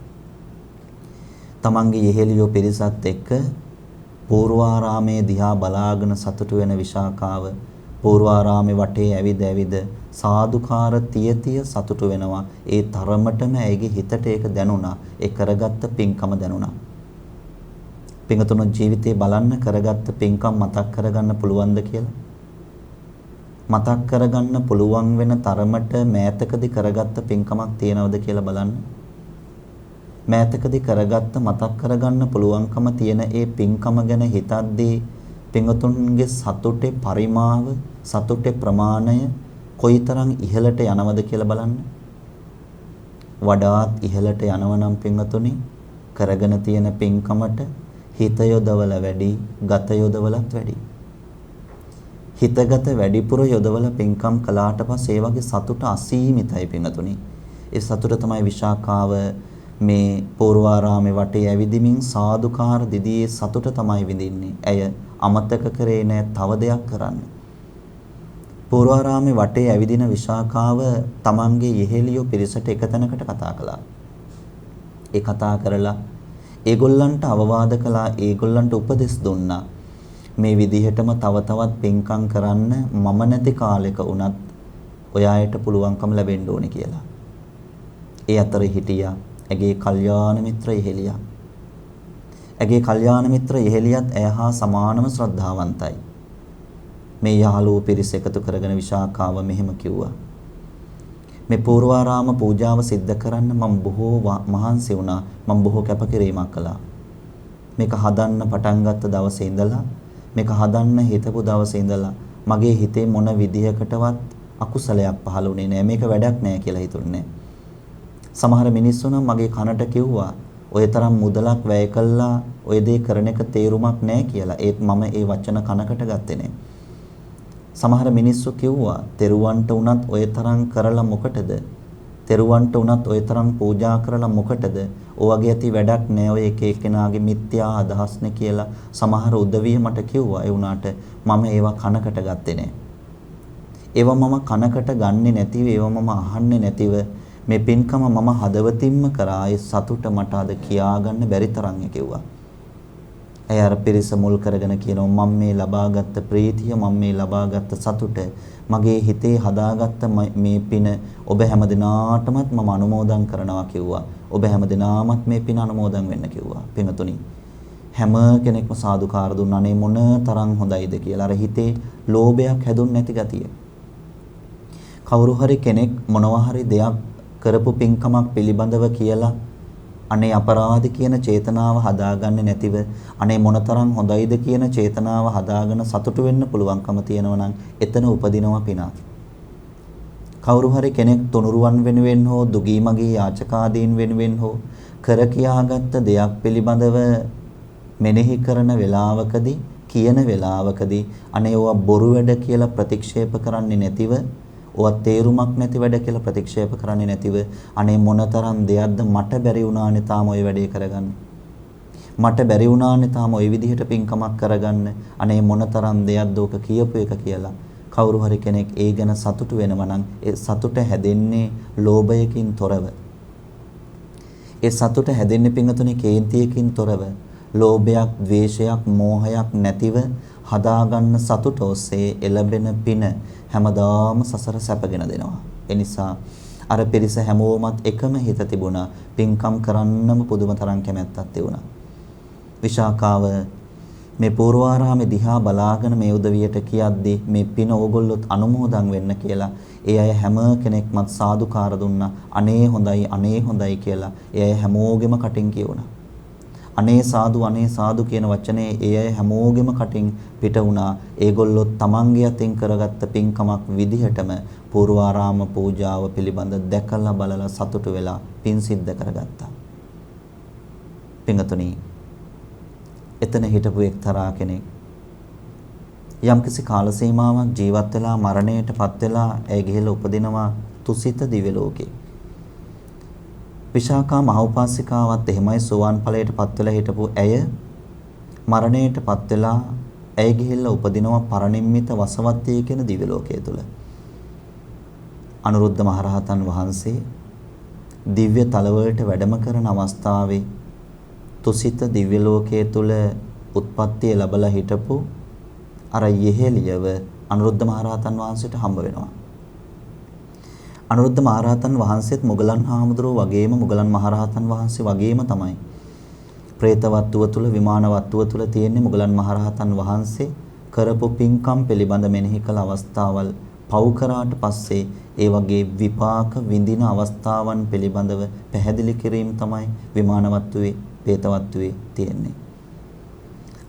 තමන්ගේ යෙහෙලියෝ පිරිසත් එක්ක පූර්වාරාමයේ දිහා බලාගෙන සතුටු වෙන විශාකාව පූර්වාරාමේ වටේ ඇවිද සාදුකාර තිය සතුටු වෙනවා. ඒ තරමටම ඇයිගේ හිතට ඒක දැනුණා. ඒ කරගත්ත පින්කම දැනුණා. පින්තුණු ජීවිතේ බලන්න කරගත්ත පින්කම් මතක් කරගන්න පුළුවන්ද කියලා? මතක් කරගන්න පුළුවන් වෙන තරමට මෑතකදී කරගත්ත පින්කමක් තියනවද කියලා බලන්න. මෑතකදී කරගත්ත මතක් කරගන්න පුළුවන්කම තියෙන ඒ පින්කම ගැන හිතද්දී පින්වතුන්ගේ සතුටේ පරිමාව, සතුටේ ප්‍රමාණය කොයිතරම් ඉහළට යනවද කියලා බලන්න. වඩාත් ඉහළට යනවනම් පින්වතුනි කරගෙන තියෙන පින්කමට හිත යොදවල වැඩි, ගත යොදවලත් වැඩි. හිතගත වැඩිපුර යොදවල පින්කම් කළාට පස්සේ ඒ වගේ සතුට අසීමිතයි පින්වතුනි. ඒ සතුට තමයි විශාකාව මේ පූර්වාරාමේ වටේ ඇවිදිමින් සාදුකාර දිදියේ සතුට තමයි විඳින්නේ. ඇය අමතක කරේ නෑ තව දෙයක් කරන්න. පූර්වාරාමේ වටේ ඇවිදින විශාඛාව තමන්ගේ යෙහෙලියෝ පිරිසට එක තැනකට කතා කළා. ඒ කතා කරලා ඒගොල්ලන්ට අවවාද කළා, ඒගොල්ලන්ට උපදෙස් දුන්නා. මේ විදිහටම තව තවත් පින්කම් කරන්න මම නැති කාලෙක වුණත් ඔයායට පුළුවන්කම ලැබෙන්න ඕනේ කියලා. ඒ අතර හිටියා ඇගේ කල්යාණ මිත්‍ර යෙහෙලියා. ඇගේ කල්යාණ මිත්‍ර යෙහෙලියත් ඇය හා සමානම ශ්‍රද්ධාවන්තයි. මේ යාළුවෝ පිරිස එකතු කරගෙන විශාඛාව මෙහෙම කිව්වා. මේ පූර්වාරාම පූජාව සිද්ධ කරන්න මම බොහෝ මහන්සි වුණා. මම බොහෝ කැපකිරීමක් කළා. මේක හදන්න පටන් ගත්ත දවසේ ඉඳලා මේක හදන්න හිතපු දවසේ ඉඳලා මගේ හිතේ මොන විදිහකටවත් අකුසලයක් පහළ වුණේ නෑ. මේක වැඩක් නෑ කියලා හිතුන්නේ. සමහර මිනිස්සු නම් මගේ කනට කිව්වා ඔය තරම් මුදලක් වැය කළා ඔය දේ කරන එක තේරුමක් නෑ කියලා. ඒත් මම ඒ වචන කනකට ගත්තේ නෑ. සමහර මිනිස්සු කිව්වා තෙරුවන්ට උනත් ඔය තරම් කරලා මොකටද? තෙරුවන්ට උනත් ඔය තරම් පූජා කරලා මොකටද? ඔයගේ ඇති වැඩක් නෑ ඔය එක එක්කෙනාගේ මිත්‍යා අදහස්නේ කියලා සමහර උදවිය මට කිව්වා. ඒ වුණාට මම ඒවා කනකට ගත්තේ නෑ. ඒවා මම කනකට ගන්නෙ නැතිව ඒවා මම අහන්නේ නැතිව මේ පින්කම මම හදවතින්ම කරා. ඒ සතුට මට අද කියාගන්න බැරි තරම් කිව්වා. ඇය අර පිරිස මුල් කරගෙන කියනවා මම මේ ලබාගත් ප්‍රීතිය මම මේ ලබාගත් සතුට මගේ හිතේ හදාගත්ත මේ පින ඔබ හැම දිනාටමත් මම අනුමෝදන් කරනවා කිව්වා. ඔබ හැම දිනාමත් මේ පින අනුමෝදන් වෙන්න කිව්වා. පින්තුනි හැම කෙනෙක්ම සාදුකාර දුන්නා. අනේ මොන තරම් හොඳයිද කියලා. අර හිතේ ලෝභයක් හැදුන්නේ නැති ගතිය. කවුරු හරි කෙනෙක් මොනවා හරි දෙයක් කරපු පින්කමක් පිළිබඳව කියලා අනේ අපරාධ කියන චේතනාව හදාගන්නේ නැතිව අනේ මොනතරම් හොඳයිද කියන චේතනාව හදාගෙන සතුටු වෙන්න පුළුවන්කම තියෙනවා නම් එතන උපදිනවා පිනක්. කවුරු හරි කෙනෙක් තුනුරුවන් වෙනුවෙන් හෝ දුගී මගී යාචකාදීන් වෙනුවෙන් හෝ කර කියාගත්ත දෙයක් පිළිබඳව මෙනෙහි කරන වේලාවකදී කියන වේලාවකදී අනේ ඔවා බොරු වැඩ කියලා ප්‍රතික්ෂේප කරන්නේ නැතිව ඔවත් තේරුමක් නැති වැඩ කියලා ප්‍රතික්ෂේප කරන්නේ නැතිව අනේ මොනතරම් දෙයක්ද මට බැරි වුණානේ තාම ওই වැඩේ කරගන්න. මට බැරි වුණානේ තාම ওই විදිහට පින්කමක් කරගන්න. අනේ මොනතරම් දෙයක්ද ඕක කියපු එක කියලා කවුරු හරි කෙනෙක් ඒ ගැන සතුටු වෙනවා නම් ඒ සතුට හැදෙන්නේ ලෝභයකින් තොරව. ඒ සතුට හැදෙන්නේ පින්තුනේ කේන්තියකින් තොරව. ලෝභයක්, ද්වේෂයක්, මෝහයක් නැතිව හදාගන්න සතුට ඔස්සේ එළඹෙන පින හැමදාම සසර සැපගෙන දෙනවා. ඒ නිසා අර පිරිස හැමෝමත් එකම හිත තිබුණා. පින්කම් කරන්නම පුදුම තරම් කැමැත්තක් තිබුණා. විශාඛාව මේ පූර්වාරාමේ දිහා බලාගෙන මේ උදවියට කියද්දී මේ පින ඕගොල්ලොත් අනුමෝදන් වෙන්න කියලා ඒ අය හැම කෙනෙක්මත් සාදුකාර දුන්නා. අනේ හොඳයි කියලා ඒ අය හැමෝගෙම කටින් කියුණා. අනේ සාදු කියන වචනේ ඒ අය හැමෝගෙම කටින් පිට වුණා. ඒගොල්ලෝ තමන්ගේ අතින් කරගත්ත පින්කමක් විදිහටම පූර්වාරාම පූජාව පිළිබඳ දැකලා බලලා සතුටු වෙලා පින් සිද්ධ කරගත්තා. පින්තුනි එතන හිටපු එක්තරා කෙනෙක් යම්කිසි කාල සීමාවක් ජීවත් වෙලා මරණයටපත් වෙලා ඇය ගිහිල්ලා උපදිනවා තුසිත දිව්‍ය ලෝකේ. විශාඛා මහෝපාසිකාවත් එහෙමයි සෝවාන් ඵලයටපත් වෙලා හිටපු ඇය මරණයටපත් වෙලා ඇය ගිහිල්ලා උපදිනවා පරණිම්මිත වසවත්තේ කියන දිව්‍ය ලෝකයේ තුල. අනුරුද්ධ මහරහතන් වහන්සේ දිව්‍ය තලවලට වැඩම කරන අවස්ථාවේ තුසිත දිව්‍ය ලෝකයේ තුල උත්පත්තිය ලැබලා හිටපු අර යෙහෙලියව අනුරුද්ධ මහරහතන් වහන්සේට හම්බ වෙනවා. අනුරුද්ධ මහරහතන් වහන්සේත් මුගලන් හාමුදුරුවෝ වගේම මුගලන් මහරහතන් වහන්සේ වගේම තමයි. പ്രേත වත්තුව තුල විමාන වත්තුව තුල තියෙන්නේ මුගලන් මහරහතන් වහන්සේ කරපු පින්කම් පිළිබඳ මෙනෙහි කළ අවස්ථාවල් පව් කරාට පස්සේ ඒ වගේ විපාක විඳින අවස්ථාවන් පිළිබඳව පැහැදිලි කිරීම තමයි විමාන වත්තුවේ പ്രേත වත්තුවේ තියෙන්නේ.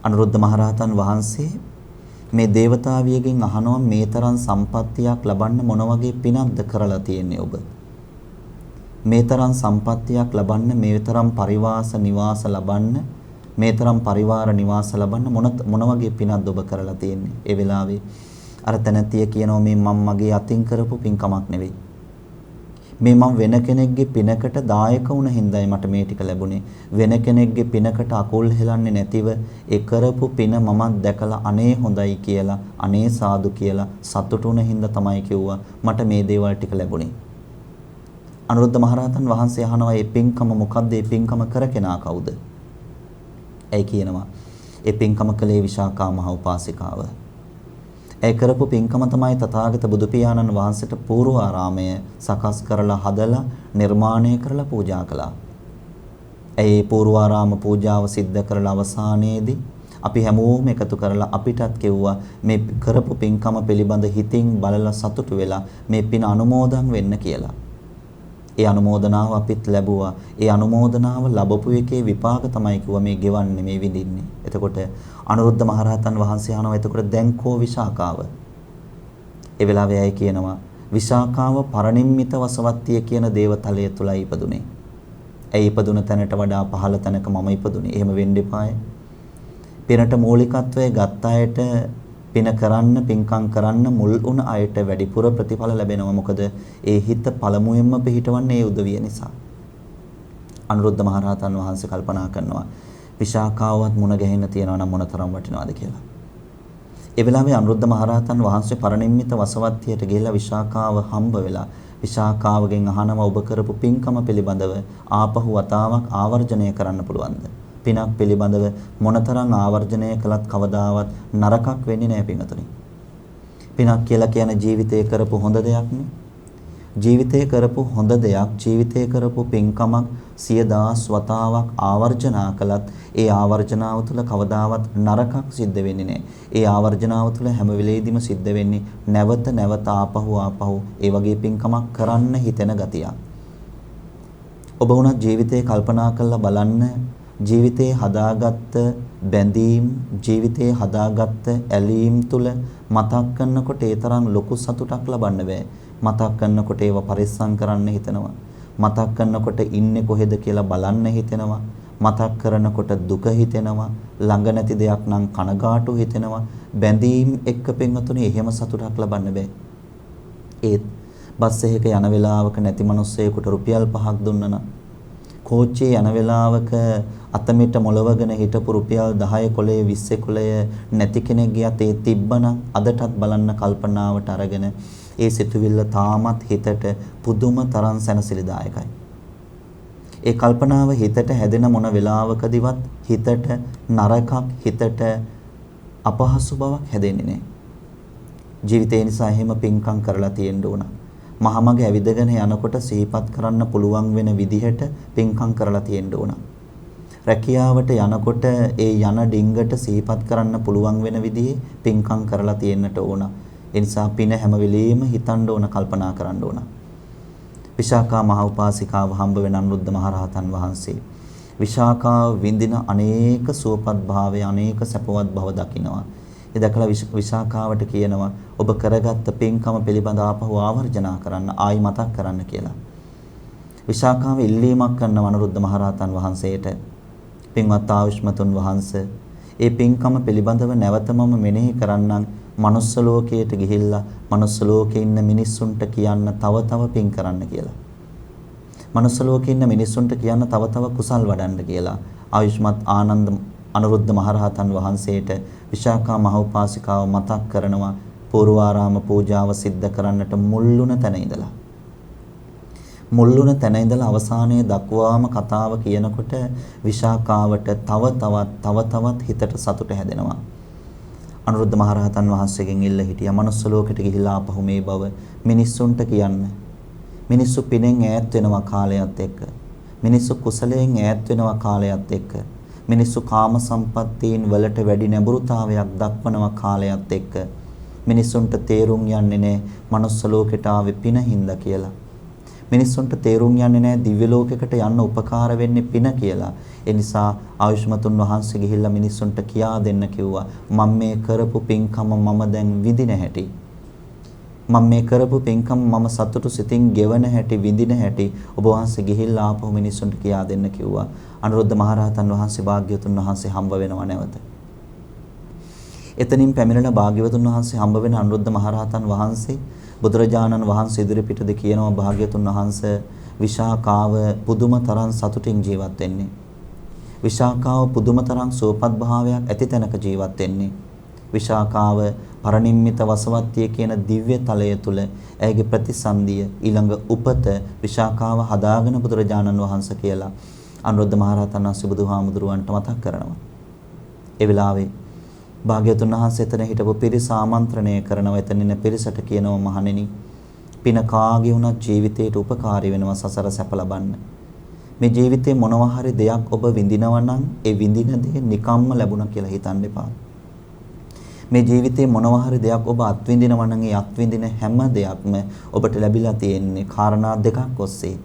අනුරුද්ධ මහරහතන් වහන්සේ මේ දේවතාවියගෙන් අහනවා මේ තරම් සම්පත්තියක් ලබන්න මොන වගේ පිනක්ද කරලා තියෙන්නේ ඔබ? මේ තරම් සම්පත්තියක් ලබන්න, මේ තරම් පරිවාස නිවාස ලබන්න, මේ තරම් පරිවාර නිවාස ලබන්න මොන වගේ පිනක්ද ඔබ කරලා තියෙන්නේ? ඒ වෙලාවේ අර තැනැත්තිය කියනවා මේ මම මගේ අතින් කරපු පින්කමක් නෙවෙයි. මේ මම වෙන කෙනෙක්ගේ පිනකට දායක වුණ හින්දායි මට මේ ටික ලැබුණේ. වෙන කෙනෙක්ගේ පිනකට අකුල් හෙලන්නේ නැතිව ඒ කරපු පින මමත් දැකලා අනේ හොඳයි කියලා අනේ සාදු කියලා සතුටු වුණ හින්දා තමයි කිව්වා මට මේ දේවල් ටික ලැබුණේ. අනුරුද්ධ මහරහතන් වහන්සේ අහනවා මේ පින්කම මොකද්ද? මේ පින්කම කර කෙනා කවුද? ඇයි කියනවා ඒ පින්කම කළේ විශාකා මහ උපාසිකාව. ඒ කරපු පින්කම තමයි තථාගත බුදු පියාණන් වහන්සේට පූර්වාරාමය සකස් කරලා හදලා නිර්මාණය කරලා පූජා කළා. ඒ පූර්වාරාම පූජාව සිද්ධ කරලා අවසානයේදී අපි හැමෝම එකතු කරලා අපිටත් කිව්වා මේ කරපු පින්කම පිළිබඳ හිතින් බලලා සතුටු වෙලා මේ පින අනුමෝදන් වෙන්න කියලා. ඒ අනුමෝදනාව අපිත් ලැබුවා. ඒ අනුමෝදනාව ලැබපු එකේ විපාක තමයි කිව්වා මේ ගෙවන්නේ මේ විඳින්නේ. එතකොට අනුරුද්ධ මහරහතන් වහන්සේ අහනවා එතකොට දැන් කෝ විශාකාව? ඒ වෙලාවේ අය කියනවා විශාකාව පරිනිම්මිත වසවත්තිය කියන දේවතලය තුලයි ඉපදුනේ. ඒ ඉපදුන තැනට වඩා පහළ තැනක මම ඉපදුනේ. එහෙම වෙන්න එපාය. පිනට මූලිකත්වයේ ගත්ත අයට පින කරන්න පින්කම් කරන්න මුල් වුණ අයට වැඩිපුර ප්‍රතිඵල ලැබෙනවා. මොකද ඒ හිත පළමුවෙන්ම පිහිටවන්නේ ඒ උදවිය නිසා. අනුරුද්ධ මහරහතන් වහන්සේ කල්පනා කරනවා විශාකාවත් මුණ ගැහෙන්න තියනවා නම් මොනතරම් වටිනවද කියලා. ඒ වෙලාවේ අනුරුද්ධ මහරහතන් වහන්සේ පරිනිම්මිත වසවත්තියට ගිහිල්ලා විශාකාව හම්බ වෙලා විශාකාවගෙන් අහනවා ඔබ කරපු පින්කම පිළිබඳව ආපහු වතාවක් ආවර්ජනය කරන්න පුළුවන්ද? පිනක් පිළිබඳව මොනතරම් ආවර්ජනය කළත් කවදාවත් නරකක් වෙන්නේ නැහැ පින්වතුනි. පිනක් කියලා කියන්නේ ජීවිතේ කරපු හොඳ දෙයක් නේ. ජීවිතේ කරපු හොඳ දෙයක්, ජීවිතේ කරපු පින්කමක් 10000 වතාවක් ආවර්ජනා කළත් ඒ ආවර්ජනාව තුළ කවදාවත් නරකක් සිද්ධ වෙන්නේ නැහැ. ඒ ආවර්ජනාව තුළ හැම වෙලෙදිම සිද්ධ වෙන්නේ නැවත නැවත ආපහු ඒ වගේ පින්කමක් කරන්න හිතෙන ගතිය. ඔබ වුණත් ජීවිතේ කල්පනා කරලා බලන්න ජීවිතේ හදාගත්ත බැඳීම් ජීවිතේ හදාගත්ත ඇලීම් තුල මතක් කරනකොට ඒ තරම් ලොකු සතුටක් ලබන්න බෑ. මතක් කරනකොට ඒව පරිස්සම් කරන්න හිතෙනවා. මතක් කරනකොට ඉන්නේ කොහෙද කියලා බලන්න හිතෙනවා. මතක් කරනකොට දුක හිතෙනවා. ළඟ නැති දෙයක් නම් කනගාටු හිතෙනවා. බැඳීම් එක්ක පින්වතුනි එහෙම සතුටක් ලබන්න බෑ. ඒත් බස් එකක යන වෙලාවක නැති මිනිස්සෙකුට රුපියල් 5ක් දුන්නා නම් කෝච්චියේ යන වෙලාවක අතමිට මොලවගෙන හිටපු රුපියල් 10 කොලේ 20 කොලේ නැති කෙනෙක්ගේ අතේ තිබ්බනම් අදටත් බලන්න කල්පනාවට අරගෙන ඒ සිතුවිල්ල තාමත් හිතට පුදුම තරම් සැනසිලිදායකයි. ඒ කල්පනාව හිතට හැදෙන මොන වෙලාවකදීවත් හිතට නරකක් හිතට අපහසු බවක් හැදෙන්නේ නැහැ. ජීවිතේ නිසා එහෙම පින්කම් කරලා තියෙන්න ඕන. මහමග ඇවිදගෙන යනකොට සිහිපත් කරන්න පුළුවන් වෙන විදිහට පින්කම් කරලා තියෙන්න ඕන. රැකියාවට යනකොට ඒ යන ඩිංගට සිහිපත් කරන්න පුළුවන් වෙන විදිහේ පින්කම් කරලා තියෙන්නට ඕන. ඒ නිසා පින හැම වෙලෙම හිතන්න ඕන, කල්පනා කරන්න ඕන. විශාකා මහ උපාසිකාව හම්බ වෙන අනුරුද්ධ මහරහතන් වහන්සේ විශාකාව විඳින අනේක සුවපත් භාවය, අනේක සැපවත් භව දකිනවා. ඒ දැකලා විශාකාවට කියනවා ඔබ කරගත්ත පින්කම පිළිබඳ ආපහු ආවර්ජනා කරන්න, ආයි මතක් කරන්න කියලා. විශාකාව ඉල්ලීමක් කරන අනුරුද්ධ මහරහතන් වහන්සේට පින්වත් ආයුෂ්මතුන් වහන්සේ ඒ පින්කම පිළිබඳව නැවතමම මෙනෙහි කරන්නම්, මනුස්ස ලෝකයට ගිහිල්ලා මනුස්ස ලෝකේ ඉන්න මිනිස්සුන්ට කියන්න තව තව පින් කරන්න කියලා. මනුස්ස ලෝකේ ඉන්න මිනිස්සුන්ට කියන්න තව තව කුසල් වඩන්න කියලා. ආයුෂ්මත් ආනන්ද අනුරුද්ධ මහරහතන් වහන්සේට විශාකා මහ උපාසිකාව මතක් කරනවා පූර්වාරාම පූජාව සිද්ධ කරන්නට මුල්ුණ තැන ඉඳලා. මුල්ුණ තැන ඉඳලා අවසානයේ දක්වාම කතාව කියනකොට විශාකාවට තව තවත් හිතට සතුට හැදෙනවා. අනුරුද්ධ මහරහතන් වහන්සේගෙන් ඉල්ල හිටියා මනුස්ස ලෝකෙට ගිහිලා ආපහු මේ බව මිනිස්සුන්ට කියන්න. මිනිස්සු පිනෙන් ඈත් වෙනවා කාලයත් එක්ක. මිනිස්සු කුසලයෙන් ඈත් වෙනවා කාලයත් එක්ක. මිනිස්සු කාම සම්පත්තීන් වලට වැඩි නැඹුරුතාවයක් දක්වනවා කාලයත් එක්ක. මිනිස්සුන්ට තේරුම් යන්නේ නැහැ මනුස්ස ලෝකෙට ආවේ පින හින්දා කියලා. මිනිස්සුන්ට තේරුම් යන්නේ නැහැ දිව්‍ය ලෝකයකට යන්න උපකාර වෙන්නේ පින කියලා. ඒ නිසා ආයුෂ්මතුන් වහන්සේ ගිහිල්ලා මිනිස්සුන්ට කියා දෙන්න කිව්වා මම මේ කරපු පින්කම මම දැන් විඳින හැටි. මම මේ කරපු පින්කම මම සතුටු සිතින් ගෙවන හැටි විඳින හැටි ඔබ වහන්සේ ගිහිල්ලා ආපහු මිනිස්සුන්ට කියා දෙන්න කිව්වා. අනුරුද්ධ මහරහතන් වහන්සේ භාග්‍යවතුන් වහන්සේ හම්බ වෙනවා නැවත. එතනින් පැමිණෙන භාග්‍යවතුන් වහන්සේ හම්බ වෙන අනුරුද්ධ මහරහතන් වහන්සේ බුදුරජාණන් වහන්සේ ඉදිරිපිටද කියනවා භාග්‍යතුන් වහන්සේ විශාකාව පුදුම තරම් සතුටින් ජීවත් වෙන්නේ. විශාකාව පුදුම තරම් සුවපත් භාවයක් ඇති තැනක ජීවත් වෙන්නේ. විශාකාව පරිනිම්මිත වසවත්තිය කියන දිව්‍ය තලය තුල ඇයගේ ප්‍රතිසන්දිය ඊළඟ උපත විශාකාව හදාගෙන බුදුරජාණන් වහන්සේ කියලා අනුරුද්ධ මහරහතන් වහන්සේ බුදුහාමුදුරුවන්ට මතක් කරනවා. ඒ වෙලාවේ භාග්‍යවතුන් වහන්සේ එතන හිටපු පිරිස ආමන්ත්‍රණය කරනවා. එතන ඉන්න පිරිසට කියනවා මහණෙනි පින කාගේ වුණත් ජීවිතයට උපකාරී වෙනවා සසර සැප ලබන්න. මේ ජීවිතේ මොනවා හරි දෙයක් ඔබ විඳිනවා නම් ඒ විඳින දේ නිකම්ම ලැබුණා කියලා හිතන්න එපා. මේ ජීවිතේ මොනවා හරි දෙයක් ඔබ අත්විඳිනවා නම් ඒ අත්විඳින හැම දෙයක්ම ඔබට ලැබිලා තියෙන්නේ කාරණා දෙකක් ඔස්සේ.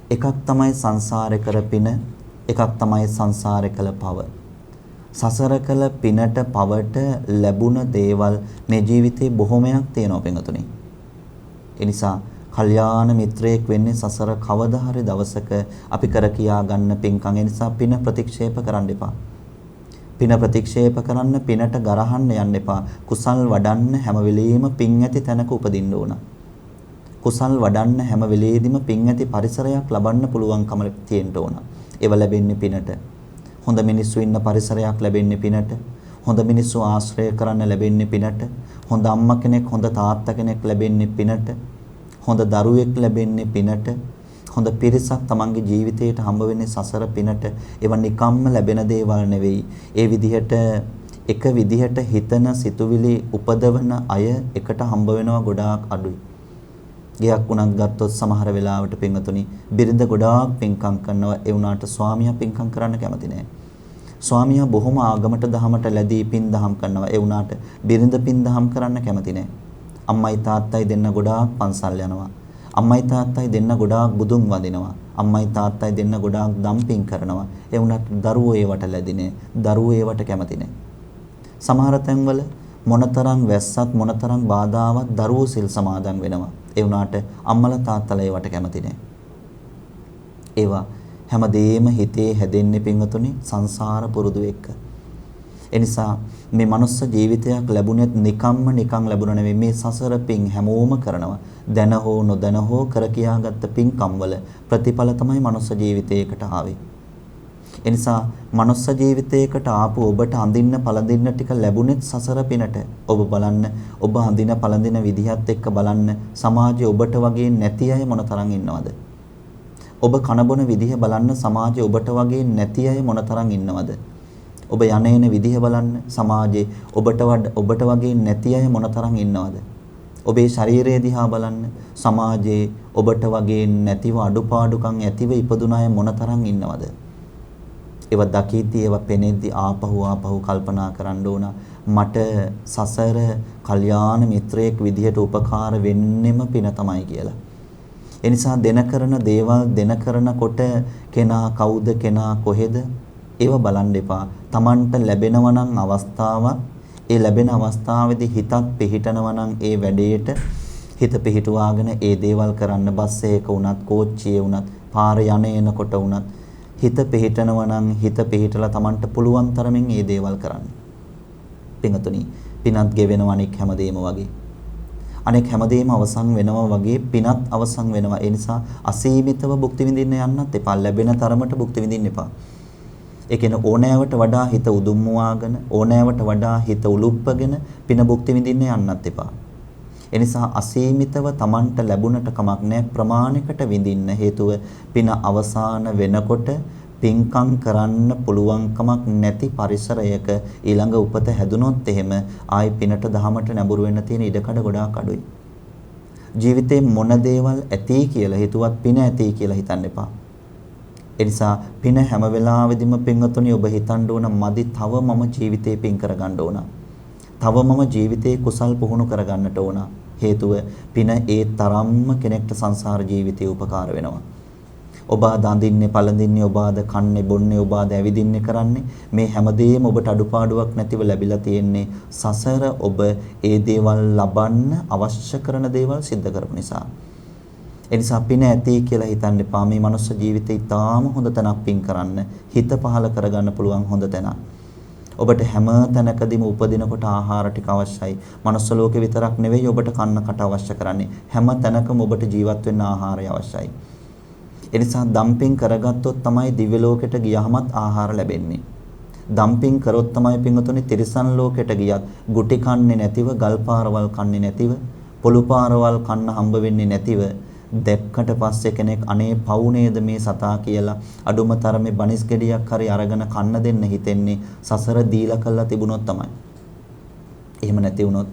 එකක් තමයි සංසාරේ කර පින, එකක් තමයි සංසාරේ කළ පව. සසර කළ පිනට පවට ලැබුණ දේවල් මේ ජීවිතේ බොහොමයක් තියෙනවා පින්වතුනි. ඒ නිසා කල්යාණ මිත්‍රයෙක් වෙන්නේ සසර කවදා හරි දවසක අපි කර කියා ගන්න පින්කම්. ඒ නිසා පින ප්‍රතික්ෂේප කරන්න එපා. පින ප්‍රතික්ෂේප කරන්න පිනට ගරහන්න යන්න එපා. කුසල් වඩන්න හැම වෙලෙම පින් ඇති තැනක උපදින්න ඕන. කුසල් වඩන්න හැම වෙලෙදිම පින් ඇති පරිසරයක් ලබන්න පුළුවන්කම තියෙන්න ඕන. ඒව ලැබෙන්නේ පිනට. හොඳ මිනිස්සු ඉන්න පරිසරයක් ලැබෙන්නේ පිනට. හොඳ මිනිස්සු ආශ්‍රය කරන්න ලැබෙන්නේ පිනට. හොඳ අම්මා කෙනෙක් හොඳ තාත්තා කෙනෙක් ලැබෙන්නේ පිනට. හොඳ දරුවෙක් ලැබෙන්නේ පිනට. හොඳ පිරිසක් තමන්ගේ ජීවිතයට හම්බ වෙන්නේ සසර පිනට. ඒවා නිකම්ම ලැබෙන දේවල් නෙවෙයි. ඒ විදිහට එක විදිහට හිතන සිතුවිලි උපදවන අය එකට හම්බ වෙනවා ගොඩාක් අඩුයි. ගයක් උනත් ගත්තොත් සමහර වෙලාවට පින්වතුනි බිරිඳ ගොඩාක් පින්කම් කරනවා. ඒ වුණාට ස්වාමියා පින්කම් කරන්න කැමති නෑ. ස්වාමියා බොහොම ආගමට දහමට ලැබී පින් දහම් කරනවා. ඒ වුණාට බිරිඳ පින් දහම් කරන්න කැමති නෑ. අම්මයි තාත්තයි දෙන්න ගොඩාක් පන්සල් යනවා. අම්මයි තාත්තයි දෙන්න ගොඩාක් බුදුන් වඳිනවා. අම්මයි තාත්තයි දෙන්න ගොඩාක් දම් පින් කරනවා. ඒ වුණාට දරුවෝ ඒවට ලැබිනේ. දරුවෝ ඒවට කැමති නෑ. සමහර තැන්වල මොනතරම් වැස්සත් මොනතරම් බාධාවත් දරුවෝ සිල් සමාදන් වෙනවා. ඒ වුණාට අම්මලා තාත්තලා ඒවට කැමති නෑ. ඒවා හැමදේම හිතේ හැදෙන්නේ පින්වතුනි සංසාර පුරුදු එක්ක. එනිසා මේ මනුස්ස ජීවිතයක් ලැබුණෙත් නිකම්ම නිකං ලැබුණ නෙවෙයි. මේ සසර පින් හැමෝම කරනවා. දැන හෝ නොදැන හෝ කර කියාගත්ත පින්කම් වල ප්‍රතිඵල තමයි මනුස්ස ජීවිතයකට ආවේ. එනිසා මනුස්ස ජීවිතයකට ආපු ඔබට අඳින්න පළඳින්න ටික ලැබුණෙත් සසර පිනට. ඔබ බලන්න ඔබ අඳින පළඳින විදිහත් එක්ක බලන්න සමාජයේ ඔබට වගේ නැති අය මොනතරම් ඉන්නවද? ඔබ කනබොන විදිහ බලන්න සමාජයේ ඔබට වගේ නැති අය මොනතරම් ඉන්නවද? ඔබ යන්නේන විදිහ බලන්න සමාජයේ ඔබට වගේ නැති අය මොනතරම් ඉන්නවද? ඔබේ ශරීරය දිහා බලන්න සමාජයේ ඔබට වගේ නැතිව අඩුපාඩුකම් ඇතිව ඉපදුන අය මොනතරම් ඉන්නවද? ඒව දකිද්දී ඒව පෙනෙද්දී ආපහු කල්පනා කරන්න ඕන මට සසර කල්යාණ මිත්‍රයෙක් විදිහට උපකාර වෙන්නෙම පින තමයි කියලා. ඒ නිසා දෙන කරන දේවල් දෙන කරනකොට කෙනා කවුද කෙනා කොහෙද ඒව බලන්න එපා. Tamanට ලැබෙනවා නම් අවස්ථාවක් ඒ ලැබෙන අවස්ථාවේදී හිතත් පිහිටනවා නම් ඒ වැඩේට හිත පිහිටුවාගෙන ඒ දේවල් කරන්න බස් එකක වුණත් කෝච්චියේ වුණත් පාර යනකොට වුණත් හිත පිහිටනවා නම් හිත පිහිටලා Tamanට පුළුවන් තරමින් ඒ දේවල් කරන්න. පින්තුනි පිනත් ගෙවෙනවා අනෙක් හැමදේම වගේ. අනෙක් හැමදේම අවසන් වෙනවා වගේ පිනත් අවසන් වෙනවා. ඒ නිසා අසීමිතව භුක්ති විඳින්න යන්නත් එපා. ලැබෙන තරමට භුක්ති විඳින්න එපා. ඒ කියන්නේ ඕනෑවට වඩා හිත උදුම්මවාගෙන ඕනෑවට වඩා හිත උලුප්පගෙන පින භුක්ති විඳින්න යන්නත් එපා. ඒ නිසා අසීමිතව Tamanට ලැබුණට කමක් නැහැ ප්‍රමාණයකට විඳින්න. හේතුව පින අවසාන වෙනකොට පින්කම් කරන්න පුළුවන් කමක් නැති පරිසරයක ඊළඟ උපත හැදුනොත් එහෙම ආයි පිනට දහමට නැඹුරු වෙන්න තියෙන ඉඩකඩ ගොඩාක් අඩුයි. ජීවිතේ මොන දේවල් ඇති කියලා හිතුවත් පින ඇති කියලා හිතන්න එපා. එනිසා පින හැම වෙලාවෙදිම පින්වතුනි ඔබ හිතන්න ඕන මදි තව මම ජීවිතේ පින් කරගන්න ඕන. තව මම ජීවිතේ කුසල් පුහුණු කරගන්නට ඕන. හේතුව පින ඒ තරම්ම කෙනෙක්ට සංසාර ජීවිතේ උපකාර වෙනවා. ඔබ අඳින්නේ පළඳින්නේ ඔබ අද කන්නේ බොන්නේ ඔබ අද ඇවිදින්නේ කරන්නේ මේ හැමදේම ඔබට අඩුපාඩුවක් නැතිව ලැබිලා තියෙන්නේ සසර ඔබ ඒ දේවල් ලබන්න අවශ්‍ය කරන දේවල් සිද්ධ කරපු නිසා. එනිසා පින ඇති කියලා හිතන්න එපා. මේ මනුස්ස ජීවිතේ ඉතාම හොඳ තැනක් පින් කරන්න හිත පහල කරගන්න පුළුවන් හොඳ තැනක්. ඔබට හැම තැනකදීම උපදිනකොට ආහාර ටික අවශ්‍යයි. මනුස්ස ලෝකේ විතරක් නෙවෙයි ඔබට කන්නකට අවශ්‍ය කරන්නේ. හැම තැනකම ඔබට ජීවත් වෙන්න ආහාරය අවශ්‍යයි. ඒ නිසා දම්පින් කරගත්තොත් තමයි දිව්‍ය ලෝකෙට ගියහමත් ආහාර ලැබෙන්නේ. දම්පින් කරොත් තමයි පින්වතුනි තිරිසන් ලෝකෙට ගියත් ගුටි කන්නේ නැතිව, ගල් පාරවල් කන්නේ නැතිව, පොළු පාරවල් කන්න හම්බ වෙන්නේ නැතිව දැක්කට පස්සේ කෙනෙක් අනේ පව් නේද මේ සතා කියලා අඩුම තරමේ බනිස් ගෙඩියක් හරි අරගෙන කන්න දෙන්න හිතෙන්නේ සසර දීලා කරලා තිබුණොත් තමයි. එහෙම නැති වුණොත්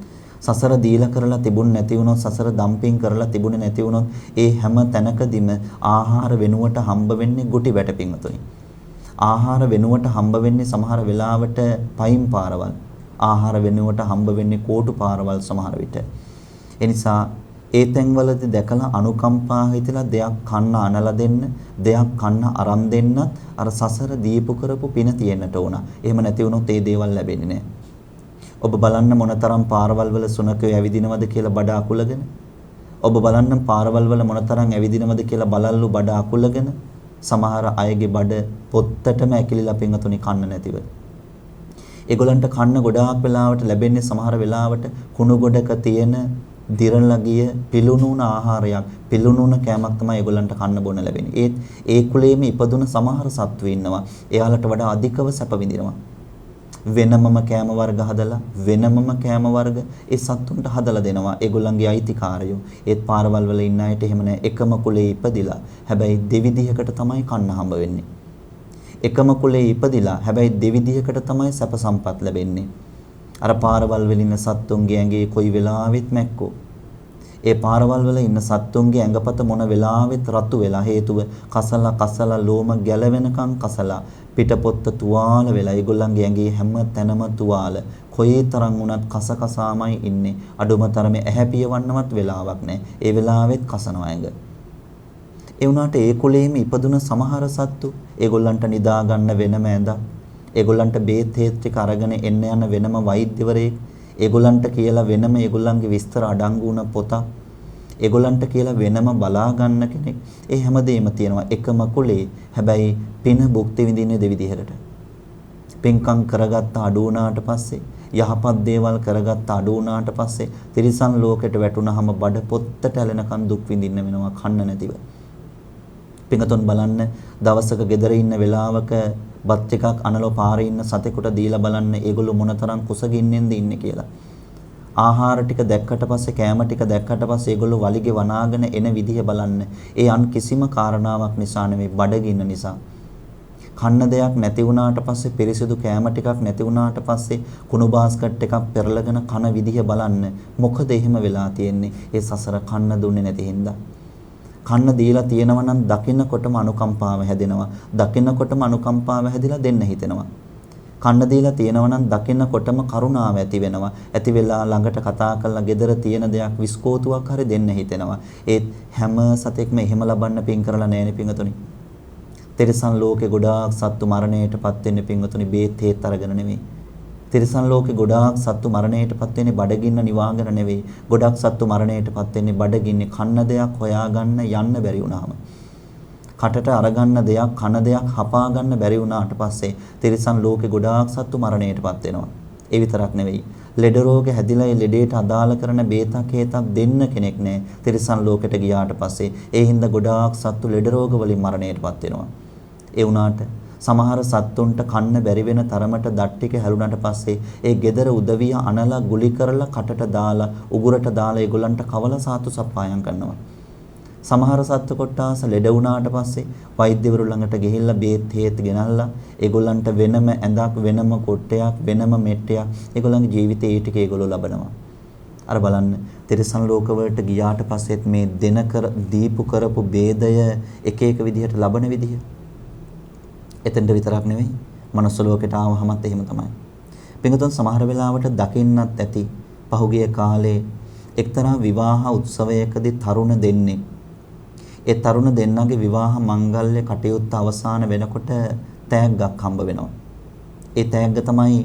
සසර දීලා කරලා තිබුණ නැති වුණොත් සසර දම්පින් කරලා තිබුණේ නැති වුණොත් ඒ හැම තැනකදීම ආහාර වෙනුවට හම්බ වෙන්නේ ගුටි වැට පින්වතුනි. ආහාර වෙනුවට හම්බ වෙන්නේ සමහර වෙලාවට පයින් පාරවල්. ආහාර වෙනුවට හම්බ වෙන්නේ කෝටු පාරවල් සමහර විට. ඒ නිසා ඒ තැන්වලදී දැකලා අනුකම්පා හිතලා දෙයක් කන්න අනලා දෙන්න, දෙයක් කන්න අරන් දෙන්නත් අර සසර දීපු කරපු පින තියෙන්නට ඕන. එහෙම නැති වුණොත් ඒ දේවල් ලැබෙන්නේ නැහැ. ඔබ බලන්න මොනතරම් පාරවල් වල සුනකයෝ ඇවිදිනවද කියලා බඩ අකුලගෙන. ඔබ බලන්න පාරවල් වල මොනතරම් ඇවිදිනවද කියලා බලල්ලු බඩ අකුලගෙන. සමහර අයගේ බඩ පොත්තටම ඇකිලිලා පින්වතුනි කන්න නැතිව. ඒගොල්ලන්ට කන්න ගොඩාක් වෙලාවට ලැබෙන්නේ සමහර වෙලාවට කුණු ගොඩක තියෙන දිරලා ගිය පිලුණුන ආහාරයක්, පිලුණුන කෑමක් තමයි ඒගොල්ලන්ට කන්න බොන්න ලැබෙන්නේ. ඒ කුලයේම ඉපදුන සමහර සත්තු ඉන්නවා. එයාලට වඩා අධිකව සැප විඳිනවා. වෙනමම කෑම වර්ග හදලා වෙනමම කෑම වර්ග ඒ සත්තුන්ට හදලා දෙනවා. ඒගොල්ලන්ගේ අයිතිකාරයෝ. ඒත් පාරවල් වල ඉන්න අයට එහෙම නැහැ. එකම කුලේ ඉපදිලා හැබැයි දෙවිදිහකට තමයි කන්න හම්බ වෙන්නේ. එකම කුලේ ඉපදිලා හැබැයි දෙවිදිහකට තමයි සැප සම්පත් ලැබෙන්නේ. අර පාරවල් වල ඉන්න සත්තුන්ගේ ඇඟේ කොයි වෙලාවෙත් මැක්කෝ. ඒ පාරවල් වල ඉන්න සත්තුන්ගේ ඇඟපත මොන වෙලාවෙත් රතු වෙලා හේතුව කසලා ලෝම ගැලවෙනකන් කසලා පිටපොත්ත තුවාල වෙලා ඒගොල්ලන්ගේ ඇඟේ හැම තැනම තුවාල කොයි තරම් වුණත් කසාමයි ඉන්නේ. අඩුම තරමේ ඇහැ පියවන්නවත් වෙලාවක් නැහැ. ඒ වෙලාවෙත් කසනවා ඇඟ. ඒ වුණාට ඒ කුලේම ඉපදුන සමහර සත්තු ඒගොල්ලන්ට නිදා ගන්න වෙනම ඇඳක්, ඒගොල්ලන්ට බේත් හේත් ටික අරගෙන එන්න යන වෙනම වෛද්‍යවරයෙක්, ඒගොල්ලන්ට කියලා වෙනම ඒගොල්ලන්ගේ විස්තර අඩංගු වුණ පොතක්, ඒගොල්ලන්ට කියලා වෙනම බලා ගන්න කෙනෙක්. ඒ හැමදේම තියෙනවා එකම කුලේ. හැබැයි පින භුක්ති විඳින්නේ දෙවිදිහකට. පින්කම් කරගත්ත අඩු වුණාට පස්සේ, යහපත් දේවල් කරගත්ත අඩු වුණාට පස්සේ තිරිසන් ලෝකෙට වැටුනහම බඩ පොත්තට ඇලෙනකන් දුක් විඳින්න වෙනවා කන්න නැතිව. පින්කතොන් බලන්න දවසක ගෙදර ඉන්න වෙලාවක බත් ටිකක් අනලෝ පාරේ ඉන්න සතෙකුට දීලා බලන්න ඒගොල්ලෝ මොනතරම් කුසගින්නෙන්ද ඉන්නේ කියලා. ආහාර ටික දැක්කට පස්සේ කෑම ටික දැක්කට පස්සේ ඒගොල්ලෝ වලිගේ වනාගෙන එන විදිහ බලන්න. ඒ අන් කිසිම කාරණාවක් නිසා නෙමෙයි බඩගින්න නිසා. කන්න දෙයක් නැති වුණාට පස්සේ පිරිසිදු කෑම ටිකක් නැති වුණාට පස්සේ කුණු බාස්කට් එකක් පෙරලගෙන කන විදිහ බලන්න. මොකද එහෙම වෙලා තියෙන්නේ? ඒ සසර කන්න දුන්නේ නැති හින්දා. කන්න දීලා තියෙනවා නම් දකින්නකොටම අනුකම්පාව හැදෙනවා. දකින්නකොටම අනුකම්පාව හැදිලා දෙන්න හිතෙනවා. කන්න දීලා තියෙනවා නම් දකින්නකොටම කරුණාව ඇති වෙනවා. ඇති වෙලා ළඟට කතා කරලා gedara තියෙන දෙයක් විස්කෝතුවක් හරි දෙන්න හිතෙනවා. ඒත් හැම සතෙක්ම එහෙම ලබන්න පින් කරලා නැහැනේ පින්වතුනි. තිරිසන් ලෝකේ ගොඩාක් සත්තු මරණයටපත් වෙන්නේ පින්වතුනි බේත් හේත් අරගෙන නෙමෙයි. තිරිසන් ලෝකේ ගොඩාක් සත්තු මරණයටපත් වෙන්නේ බඩගින්න නිවාගෙන නෙවෙයි. ගොඩක් සත්තු මරණයටපත් වෙන්නේ බඩගින්නේ කන්න දෙයක් හොයාගන්න යන්න බැරි වුණාම. කටට අරගන්න දෙයක් කන දෙයක් හපා ගන්න බැරි වුණාට පස්සේ තිරිසන් ලෝකේ ගොඩාක් සත්තු මරණයටපත් වෙනවා. ඒ විතරක් නෙවෙයි. ලෙඩ රෝග හැදිලා ඒ ලෙඩේට අදාළ කරන බේතක් හේතක් දෙන්න කෙනෙක් නැහැ. තිරිසන් ලෝකෙට ගියාට පස්සේ ඒ හින්දා ගොඩාක් සත්තු ලෙඩ රෝග වලින් මරණයටපත් වෙනවා. ඒ වුණාට සමහර සත්තුන්ට කන්න බැරි වෙන තරමට දත් ටික හැලුණාට පස්සේ ඒ gedara උදවිය අනලා ගුලි කරලා කටට දාලා උගුරට දාලා ඒගොල්ලන්ට කවල සාතු සප්පායම් කරනවා. සමහර සත්තු කොට්ටාස ලෙඩ වුණාට පස්සේ වෛද්‍යවරු ළඟට ගිහිල්ලා බේත් හේත් ගෙනල්ලා ඒගොල්ලන්ට වෙනම ඇඳක් වෙනම කොට්ටයක් වෙනම මෙට්ටයක් ඒගොල්ලන්ගේ ජීවිතේ ඒ ටික ඒගොල්ලෝ ලබනවා. අර බලන්න තිරිසන් ලෝක වලට ගියාට පස්සෙත් මේ දීපු කරපු ભેදය එක එක විදිහට ලබන විදිහ එතෙන්ට විතරක් නෙවෙයි මනුස්ස ලෝකෙට ආවහමත් එහෙම තමයි. පින්තුන් සමහර වෙලාවට දකින්නත් ඇති පහුගිය කාලේ එක්තරා විවාහ උත්සවයකදී තරුණ දෙන්නේ ඒ තරුණ දෙන්නගේ විවාහ මංගල්‍ය කටයුත්ත අවසන් වෙනකොට තෑග්ගක් හම්බ වෙනවා. ඒ තෑග්ග තමයි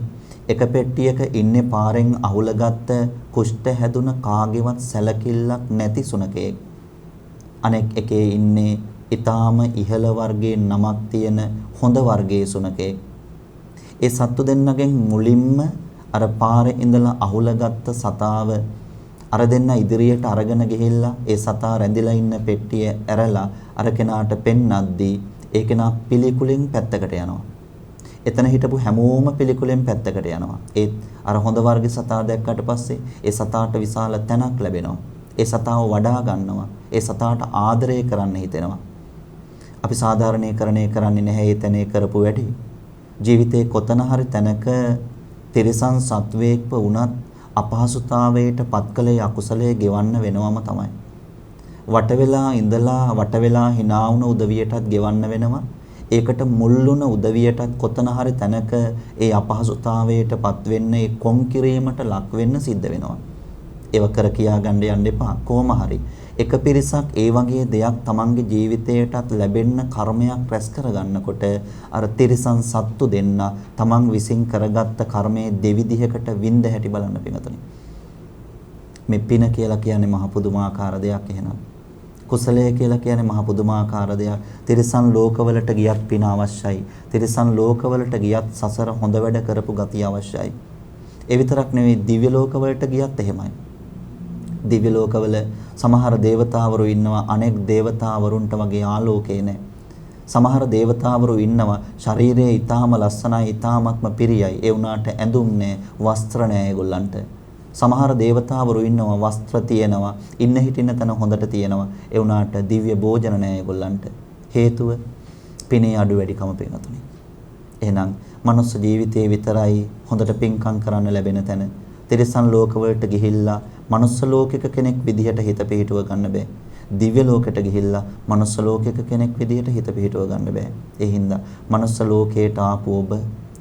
එක පෙට්ටියක ඉන්නේ පාරෙන් අහුලගත්ත කුෂ්ඨ හැදුන කාගේවත් සැලකිල්ලක් නැති සුනකයෙක්. අනෙක් එකේ ඉන්නේ ඊටාම ඉහළ වර්ගයේ නමක් තියෙන හොඳ වර්ගයේ සුනකයෙක්. ඒ සත්තු දෙන්නගෙන් මුලින්ම අර පාරේ ඉඳලා අහුලගත්ත සතාව අර දෙන්න ඉදිරියට අරගෙන ගිහිල්ලා ඒ සතා රැඳිලා ඉන්න පෙට්ටිය ඇරලා අර කෙනාට පෙන්නද්දී ඒ කෙනා පිළිකුලෙන් පැත්තකට යනවා. එතන හිටපු හැමෝම පිළිකුලෙන් පැත්තකට යනවා. ඒත් අර හොඳ වර්ග සතා දැක්කට පස්සේ ඒ සතාට විශාල තැනක් ලැබෙනවා. ඒ සතාව වඩා ගන්නවා. ඒ සතාට ආදරය කරන්න හිතෙනවා. අපි සාධාරණීකරණය කරන්නේ නැහැ ඒ තැනේ කරපු වැඩි. ජීවිතේ කොතන හරි තැනක තිරසන් සත්වයක්ව වුණත් අපහසුතාවයට පත්කලේ අකුසලයේ ගෙවන්න වෙනවම තමයි. වට වෙලා ඉඳලා වට වෙලා hina වුණ උදවියටත් ගෙවන්න වෙනවා. ඒකට මුල් වුණ උදවියටත් කොතන හරි තැනක ඒ අපහසුතාවයට පත් වෙන්න ඒ කොන් කිරීමට ලක් වෙන්න සිද්ධ වෙනවා. ඒව කර කියා ගන්න යන්න එපා. කොහොම හරි එක පිරිසක් ඒ වගේ දෙයක් තමන්ගේ ජීවිතයටත් ලැබෙන්න කර්මයක් රැස් කරගන්නකොට අර තිරිසන් සත්තු දෙන්න තමන් විසින් කරගත්ත කර්මයේ දෙවිධයකට විඳ හැටි බලන්න පිනතුනි. මේ පින කියලා කියන්නේ මහ පුදුමාකාර දෙයක් එහෙනම්. කුසලය කියලා කියන්නේ මහ පුදුමාකාර දෙයක්. තිරිසන් ලෝකවලට ගියත් පින අවශ්‍යයි. තිරිසන් ලෝකවලට ගියත් සසර හොඳ වැඩ කරපු ගතිය අවශ්‍යයි. ඒ විතරක් නෙවෙයි දිව්‍ය ලෝකවලට ගියත් එහෙමයි. දිව්‍ය ලෝකවල සමහර දේවතාවරු ඉන්නවා අනෙක් දේවතාවරුන්ට වගේ ආලෝකේ නැහැ. සමහර දේවතාවරු ඉන්නවා ශරීරයේ ඊටාම ලස්සනයි ඊටාමත්ම පිරියයි. ඒ වුණාට ඇඳුම් නැහැ, වස්ත්‍ර නැහැ ඒගොල්ලන්ට. සමහර දේවතාවරු ඉන්නවා වස්ත්‍ර තියෙනවා, ඉන්න හිටින්න තැන හොඳට තියෙනවා. ඒ වුණාට දිව්‍ය භෝජන නැහැ ඒගොල්ලන්ට. හේතුව පිනේ අඩු වැඩිකම පිනතුනේ. එහෙනම් මනුස්ස ජීවිතයේ විතරයි හොඳට පින්කම් කරන්න ලැබෙන තැන. තිරිසන් ලෝකවලට ගිහිල්ලා මනුස්ස ලෝකයක කෙනෙක් විදිහට හිත පිහිටුව ගන්න බෑ. දිව්‍ය ලෝකයට ගිහිල්ලා මනුස්ස ලෝකයක කෙනෙක් විදිහට හිත පිහිටුව ගන්න බෑ. ඒ හින්දා මනුස්ස ලෝකයට ආපු ඔබ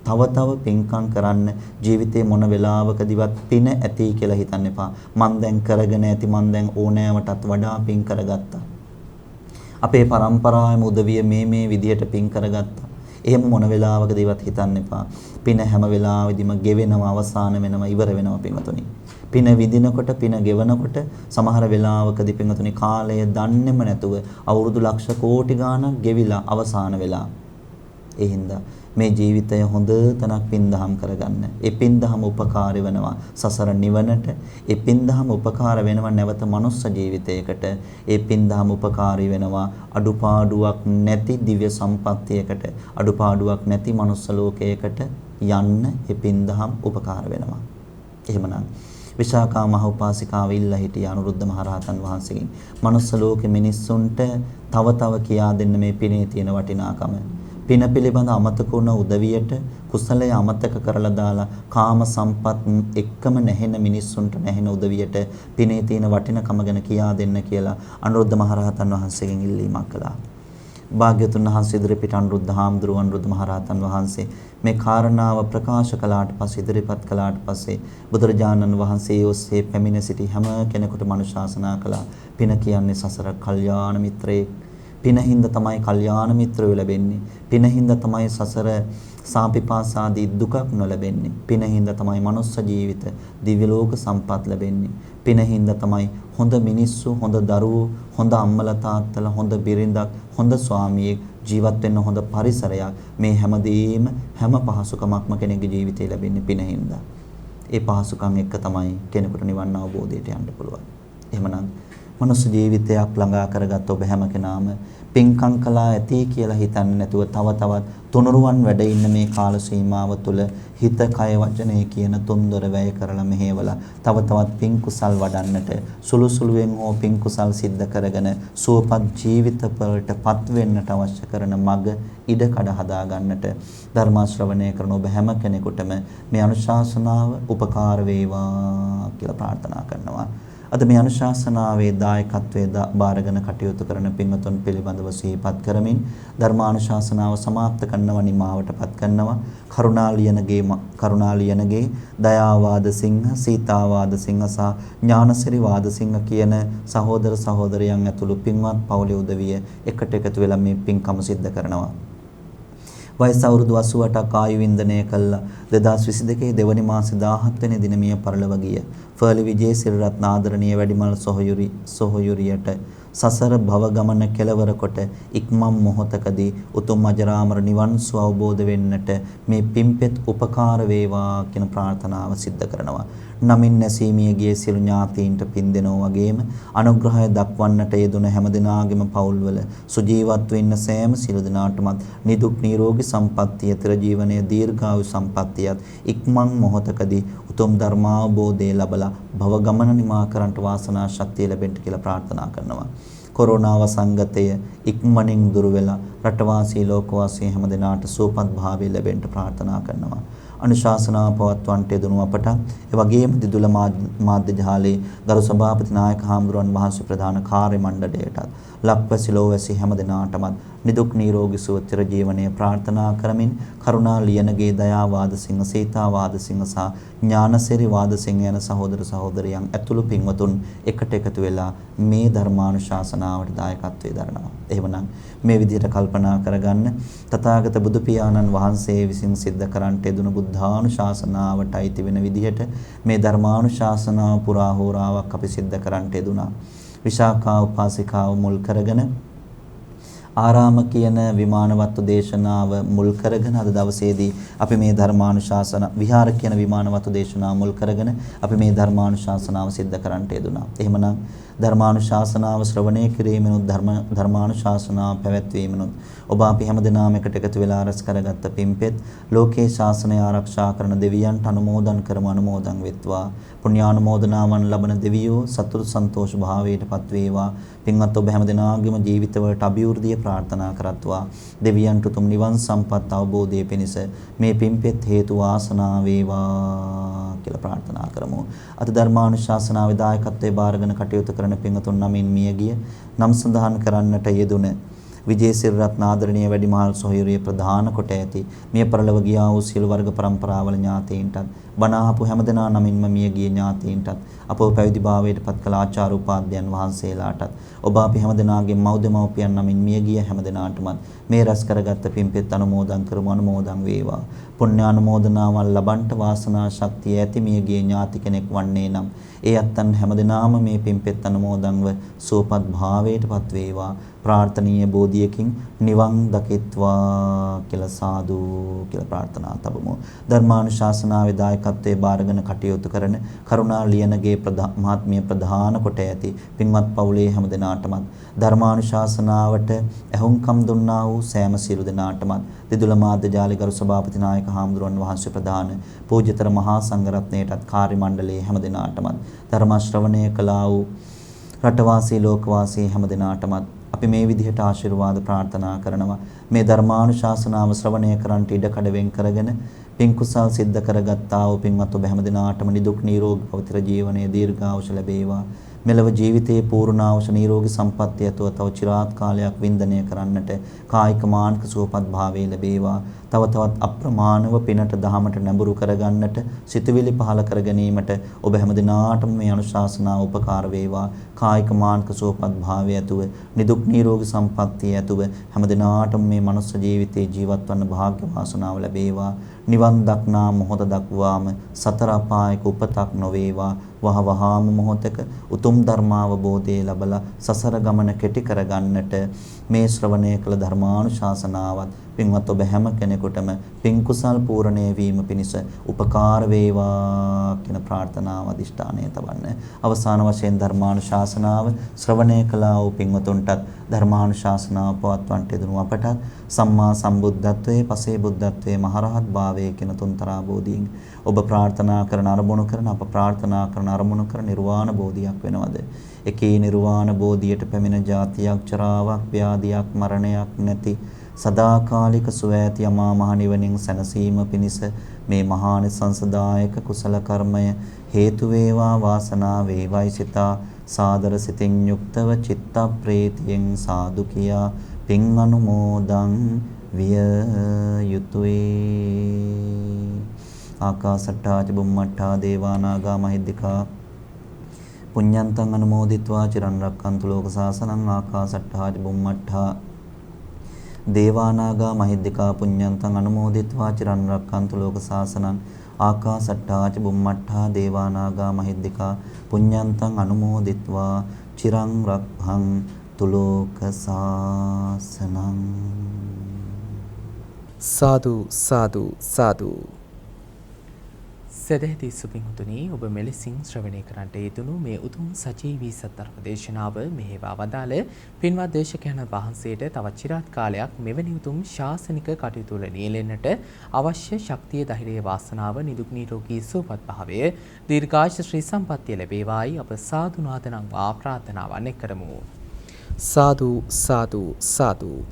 තව පින්කම් කරන්න ජීවිතේ මොන වෙලාවකදීවත් පින ඇති කියලා හිතන්න එපා. මං දැන් කරගෙන ඇති මං දැන් ඕනෑමටත් වඩා පින් කරගත්තා. අපේ පරම්පරාවේම උදවිය මේ විදිහට පින් කරගත්තා. එහෙම මොන වෙලාවකදීවත් හිතන්න එපා. පින හැම වෙලාවෙදිම ගෙවෙනවා, අවසාන වෙනවා, ඉවර වෙනවා පින්වතුනි. පින විඳිනකොට පින ගෙවනකොට සමහර වෙලාවකදී පින්වතුනි කාලය දන්නේම නැතුව අවුරුදු ලක්ෂ කෝටි ගාණක් ගෙවිලා අවසාන වෙලා. ඒ හින්දා මේ ජීවිතය හොඳ තැනක් පින්දහම් කරගන්න. ඒ පින්දහම උපකාරී වෙනවා සසර නිවනට. ඒ පින්දහම උපකාර වෙනවා නැවත මනුස්ස ජීවිතයකට. ඒ පින්දහම උපකාරී වෙනවා අඩුපාඩුවක් නැති දිව්‍ය සම්පත්තියකට, අඩුපාඩුවක් නැති මනුස්ස ලෝකයකට යන්න ඒ පින්දහම් උපකාර වෙනවා. එහෙමනම් විශාකා මහ උපාසිකාව ඉල්ලා හිටිය අනුරුද්ධ මහරහතන් වහන්සේගෙන් මනුස්ස ලෝකෙ මිනිස්සුන්ට තව කියා දෙන්න මේ පිනේ තියෙන වටිනාකම. පින පිළිබඳ අමතක වුණ උදවියට කුසලය අමතක කරලා දාලා කාම සම්පත් එක්කම නැහෙන මිනිස්සුන්ට නැහෙන උදවියට පිනේ තියෙන වටිනකම ගැන කියා දෙන්න කියලා අනුරුද්ධ මහරහතන් වහන්සේගෙන් ඉල්ලීමක් කළා. භාග්‍යතුන් වහන්සේ ඉදිරිපිට අනුරුද්ධ හාමුදුරුවෝ අනුරුද්ධ මහරහතන් වහන්සේ මේ කාරණාව ප්‍රකාශ කළාට පස්සේ ඉදිරිපත් කළාට පස්සේ බුදුරජාණන් වහන්සේ ඔස්සේ පැමිණ සිටි හැම කෙනෙකුටම අනුශාසනා කළා. පින කියන්නේ සසර කල්යාණ මිත්‍රයෙක්. පිනින්ද තමයි කල්යාණ මිත්‍රයෝ ලැබෙන්නේ. පිනින්ද තමයි සසර සාපිපාසාදී දුකක් නොලැබෙන්නේ. පිනින්ද තමයි මනුස්ස ජීවිත දිව්‍ය ලෝක සම්පත් ලැබෙන්නේ. පිනින්ද තමයි හොඳ මිනිස්සු, හොඳ දරුවෝ, හොඳ අම්මලා තාත්තලා, හොඳ බිරිඳක්, හොඳ ස්වාමියෙක් ජීවත් වෙන්න හොඳ පරිසරයක් මේ හැමදේම හැම පහසුකමක්ම කෙනෙකුගේ ජීවිතේ ලැබෙන්නේ පිනින්ද. ඒ පහසුකම් එක්ක තමයි කෙනෙකුට නිවන් අවබෝධයට යන්න පුළුවන්. එහෙමනම් මනුස්ස ජීවිතයක් ළඟා කරගත් ඔබ හැම කෙනාම පින්කම් කළා ඇති කියලා හිතන්නේ නැතුව තවත් තුනුරුවන් වැඩ ඉන්න මේ කාල සීමාව තුළ හිත කය වචනය කියන තුන්දොර වැය කරලා මෙහෙवला තවත් පින් කුසල් වඩන්නට සුළුසුළුවෙන් හෝ පින් කුසල් සිද්ධ කරගෙන සුවපත් ජීවිත වලටපත් වෙන්නට අවශ්‍ය කරන මඟ ඉඩ කඩ හදා ගන්නට ධර්ම ශ්‍රවණය කරන ඔබ හැම කෙනෙකුටම මේ අනුශාසනාව උපකාර වේවා කියලා ප්‍රාර්ථනා කරනවා. අද මේ අනුශාසනාවේ දායකත්වයේ බාරගෙන කටයුතු කරන පින්වතුන් පිළිබඳව සිහිපත් කරමින් ධර්මානුශාසනාව સમાપ્ત කරනවා නිමාවටපත් කරනවා. කරුණාලියනගේ දයාවාද සිංහ, සීතාවාද සිංහ සහ ඥානසිරි වාද සිංහ කියන සහෝදර සහෝදරයන් ඇතුළු පින්වත් පවුලේ උදවිය එකට එකතු වෙලා මේ පින්කම සිද්ධ කරනවා. වයස අවුරුදු 88ක් ආයු වින්දනය කළා. 2022 දෙවනි මාසේ 17 වෙනි දින මිය පරලොව ගිය ෆර්ලි විජේසිරි රත්න ආදරණීය වැඩිමල් සොහොයුරියට සසර භව ගමන කෙලවර කොට ඉක්මන් මොහොතකදී උතුම් අජරාමර නිවන් සුව අවබෝධ වෙන්නට මේ පිම්පෙත් උපකාර වේවා කියන ප්‍රාර්ථනාව සිද්ධ කරනවා. නමින් නැසීමේ ගිය සියලු ඥාතීන්ට පින් දෙනවා වගේම අනුග්‍රහය දක්වන්නට යෙදුන හැම දිනාගෙම පවුල්වල සුජීවත්ව ඉන්න සෑම සියලු දිනාටමත් නිදුක් නිරෝගී සම්පන්නිය තර ජීවනයේ දීර්ඝායු සම්පන්නියත් ඉක්මන් මොහොතකදී උතුම් ධර්මාවබෝධය ලැබලා භව ගමන නිමා කරන්නට වාසනා ශක්තිය ලැබෙන්න කියලා ප්‍රාර්ථනා කරනවා. කොරෝනා වසංගතය ඉක්මනින් දුර වෙලා රටවාසී ලෝකවාසී හැම දිනාට සුවපත් භාවය ලැබෙන්න ප්‍රාර්ථනා කරනවා. අනුශාසනා පවත්වන්නට යෙදුණු අපට ඒ වගේම දිදුල මාධ්‍ය ජාලයේ ගරු සභාපති නායක හාමුදුරන් වහන්සේ ප්‍රධාන කාර්ය මණ්ඩලයටත් ලක්වැසි ලෝවැසි හැම දිනාටමත් නිදුක් නිරෝගී සුවචර ජීවනයේ ප්‍රාර්ථනා කරමින් කරුණා ලියනගේ දයා වාදසිංහ සීතා වාදසිංහ සහ ඥානසිරි වාදසිංහ යන සහෝදර සහෝදරියන් ඇතුළු පින්වතුන් එකට එකතු වෙලා මේ ධර්මානුශාසනාවට දායකත්වයේ දරනවා. එහෙමනම් මේ විදිහට කල්පනා කරගන්න තථාගත බුදු පියාණන් වහන්සේ විසින් සිද්ධ කරන්නට යෙදුණු බුද්ධානුශාසනාවට අයිති වෙන විදිහට මේ ධර්මානුශාසනාව පුරා හෝරාවක් අපි සිද්ධ කරන්නට යෙදුණා. විශාඛා උපාසිකාව මුල් කරගෙන ආරාම කියන විමානවත්ව දේශනාව මුල් කරගෙන අද දවසේදී අපි මේ ධර්මානුශාසන විහාර කියන විමානවත්ව දේශනාව මුල් කරගෙන අපි මේ ධර්මානුශාසනාව සිද්ධ කරන්නට යෙදුණා. එහෙමනම් ධර්මානුශාසනාව ශ්‍රවණය කිරීමෙනුත් ධර්මානුශාසනාව පැවැත්වීමෙනුත් ඔබ අපි හැමදෙනාම එකට එකතු වෙලා රැස් කරගත්ත පින්පෙත් ලෝකේ ශාසනය ආරක්ෂා කරන දෙවියන්ට අනුමෝදන් කරමු අනුමෝදන් වෙත්වා. පුණ්‍යානුමෝදනාවන් ලබන දෙවියෝ සතුට සන්තෝෂ භාවයටපත් වේවා. පින්වත් ඔබ හැමදෙනාගේම ජීවිතවලට අභිවෘද්ධිය ප්‍රාර්ථනා කරත්වා. දෙවියන්ට උතුම් නිවන් සම්පත් අවබෝධය පිණිස මේ පින්පෙත් හේතු වාසනා වේවා කියලා ප්‍රාර්ථනා කරමු. අද ධර්මානුශාසනාවේ දායකත්වයේ බාරගෙන කටයුතු කරන පින්වතුන් නමින් මියගිය නම් සඳහන් කරන්නට යෙදුන විජේසිරි රත්න ආදරණීය වැඩිමහල් සොහොයුරිය ප්‍රධාන කොට ඇති මිය පරලොව ගියා වූ සියලු වර්ග પરම්පරාවල ඥාතීන්ටත් බණ අහපු හැමදෙනා නමින්ම මියගිය ඥාතීන්ටත් අපව පැවිදි භාවයට පත් කළ ආචාර්ය උපාධ්‍යයන් වහන්සේලාටත් ඔබ අපි හැමදෙනාගේ මව්දෙමව්පියන් නමින් මියගිය හැමදෙනාටමත් මේ රැස් කරගත්ත පින්පෙත් අනුමෝදන් කරමු අනුමෝදන් වේවා. පුණ්‍යානුමෝදනාවන් ලබන්ට වාසනා ශක්තිය ඇති මියගිය ඥාති කෙනෙක් වන්නේ නම් ඒ අත්තන් හැමදෙනාම මේ පින්පෙත් අනුමෝදන්ව සුවපත් භාවයටපත් වේවා. ප්‍රාර්ථනීය බෝධියකින් නිවන් දකිත්වා කියලා සාදු කියලා ප්‍රාර්ථනා තබමු. ධර්මානුශාසනාවේ දායකත්වයේ බාරගෙන කටයුතු කරන කරුණා ලියනගේ මහත්මිය ප්‍රධාන කොට ඇති පින්වත් පවුලේ හැමදෙනාටමත් ධර්මානුශාසනාවට ඇහුම්කම් දුන්නා වූ සෑම සියලු දෙනාටමත් දිදුල මාධ්‍ය ජාලේ ගරු සභාපති නායක හාමුදුරන් වහන්සේ ප්‍රධාන පූජ්‍යතර මහා සංඝරත්නයටත් කාර්ය මණ්ඩලයේ හැමදෙනාටමත් ධර්ම ශ්‍රවණය කළා වූ රටවාසී ලෝකවාසී හැමදෙනාටමත් අපි මේ විදිහට ආශිර්වාද ප්‍රාර්ථනා කරනවා. මේ ධර්මානුශාසනාව ශ්‍රවණය කරන්ට ඉඩ කඩ වෙන් කරගෙන පින් කුසල් සිද්ධ කරගත්තා වූ පින්වත් ඔබ හැමදෙනාටම නිදුක් නිරෝගී පවිත්‍ර ජීවනයේ දීර්ඝායුෂ ලැබේවා. මෙලව ජීවිතයේ පූර්ණාවශ නිරෝගී සම්පන්නිය තුව තව চিරාත් කාලයක් වින්දනය කරන්නට කායික මානසික සුවපත් භාවය ලැබේවා. තව තවත් අප්‍රමාණව පිනට දහමට නැඹුරු කරගන්නට සිතවිලි පහල කර ගැනීමට ඔබ හැමදිනාටම මේ අනුශාසනාව උපකාර වේවා. කායික මානසික සුවපත් භාවය ඇතුව නිදුක් නිරෝගී සම්පන්නිය ඇතුව හැමදිනාටම මේ මනුස්ස ජීවිතේ ජීවත් වන්න භාග්‍ය වාසනාව ලැබේවා. නිවන් දක්නා මොහොත දක්වාම සතර අපායක උපතක් නොවේවා. වහවහාම මොහොතක උතුම් ධර්මාවබෝධය ලැබලා සසර ගමන කෙටි කරගන්නට මේ ශ්‍රවණය කළ ධර්මානුශාසනාවත් පින්වත් ඔබ හැම කෙනෙකුටම පින් කුසල් පූර්ණේ වීම පිණිස උපකාර වේවා කියන ප්‍රාර්ථනාව අදිෂ්ඨානය තබන්න. අවසාන වශයෙන් ධර්මානුශාසනාව ශ්‍රවණය කළා වූ පින්වතුන්ටත් ධර්මානුශාසනාව පවත්වන්නට යෙදුණු අපටත් සම්මා සම්බුද්ධත්වයේ පසේ බුද්ධත්වයේ මහරහත් භාවයේ කියන තුන්තරා බෝධීන් ඔබ ප්‍රාර්ථනා කරන අරමුණු කරන අප ප්‍රාර්ථනා කරන අරමුණු කර නිර්වාණ බෝධියක් වෙනවද? එකී නිර්වාණ බෝධියට පැමිණ ජාතියක් චරාවක් ව්‍යාධියක් මරණයක් නැති සදාකාලික සුව ඇති අමා මහ නිවනින් සැනසීම පිණිස මේ මහානිසංසදායක කුසල කර්මය හේතු වේවා වාසනාව වේවායි සිතා සාදර සිතින් යුක්තව චිත්ත ප්‍රීතියෙන් සාදු කියා පින් අනුමෝදන් විය යුතුය. ආකාසට්ටා ච බුම්මට්ටා දේවා නාග මහිද්దికා පුඤ්ඤන්තං අනුමෝදිත්වා චිරන් රක්칸තු ලෝක සාසනං. ආකාසට්ටා ච බුම්මට්ටා දේවා නාග මහිද්దికා පුඤ්ඤන්තං අනුමෝදිත්වා චිරන් රක්칸තු ලෝක සාසනං. ආකාසට්ටා ච බුම්මට්ටා දේවා නාග මහිද්దికා පුඤ්ඤන්තං අනුමෝදිත්වා චිරන් රක්ඛන්තු තුලෝක සාසනං. සාදු සාදු සාදු. සදැහැති සුපින්වතුනි, ඔබ මෙලෙසින් ශ්‍රවණය කරන්නට යෙදුණු මේ උතුම් සජීවී සත්‍ධර්ම දේශනාව මෙහෙවා වදාළ පින්වත් දේශකයන්න් වහන්සේට තවත් চিරාත් කාලයක් මෙවැනි උතුම් ශාසනික කටයුතු වල නියැලෙන්නට අවශ්‍ය ශක්තිය, ධෛර්යය, වාසනාව, නිදුක් නිරෝගී සුවපත් භාවය, දීර්ඝායුෂ ශ්‍රී සම්පන්නිය ලැබේවායි අප සාදු නාදනම් වා ප්‍රාර්ථනාවන් කරමු. සාදු සාදු සාදු.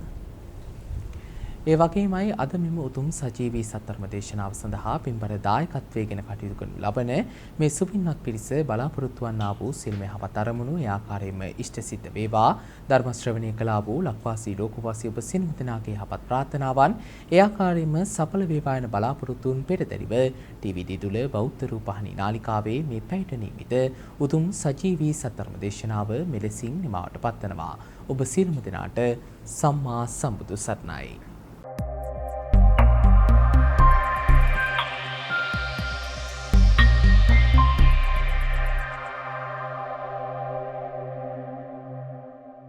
ඒ වගේමයි අද මෙම උතුම් සජීවී සත්‍ධර්ම දේශනාව සඳහා පින්බර දායකත්වයෙන් කටයුතු කරනු ලබන මේ සුපින්වත් පිරිස බලාපොරොත්තු වන්නා වූ සියලුම යහපත් අරමුණු ඒ ආකාරයෙන්ම ඉෂ්ට සිද්ධ වේවා. ධර්ම ශ්‍රවණය කළා වූ ලක්වාසී ලෝකවාසී ඔබ සියලුම දෙනාගේ යහපත් ප්‍රාර්ථනාවන් ඒ ආකාරයෙන්ම සඵල වේවා යන බලාපොරොත්තුන් පෙරදරිව ටීවී දිදුල බෞද්ධ රූපවාහිනී නාලිකාවේ මේ පැයට නියමිත උතුම් සජීවී සත්‍ධර්ම දේශනාව මෙලෙසින් නිමවට පත්වනවා. ඔබ සියලුම දෙනාට සම්මා සම්බුදු සරණයි.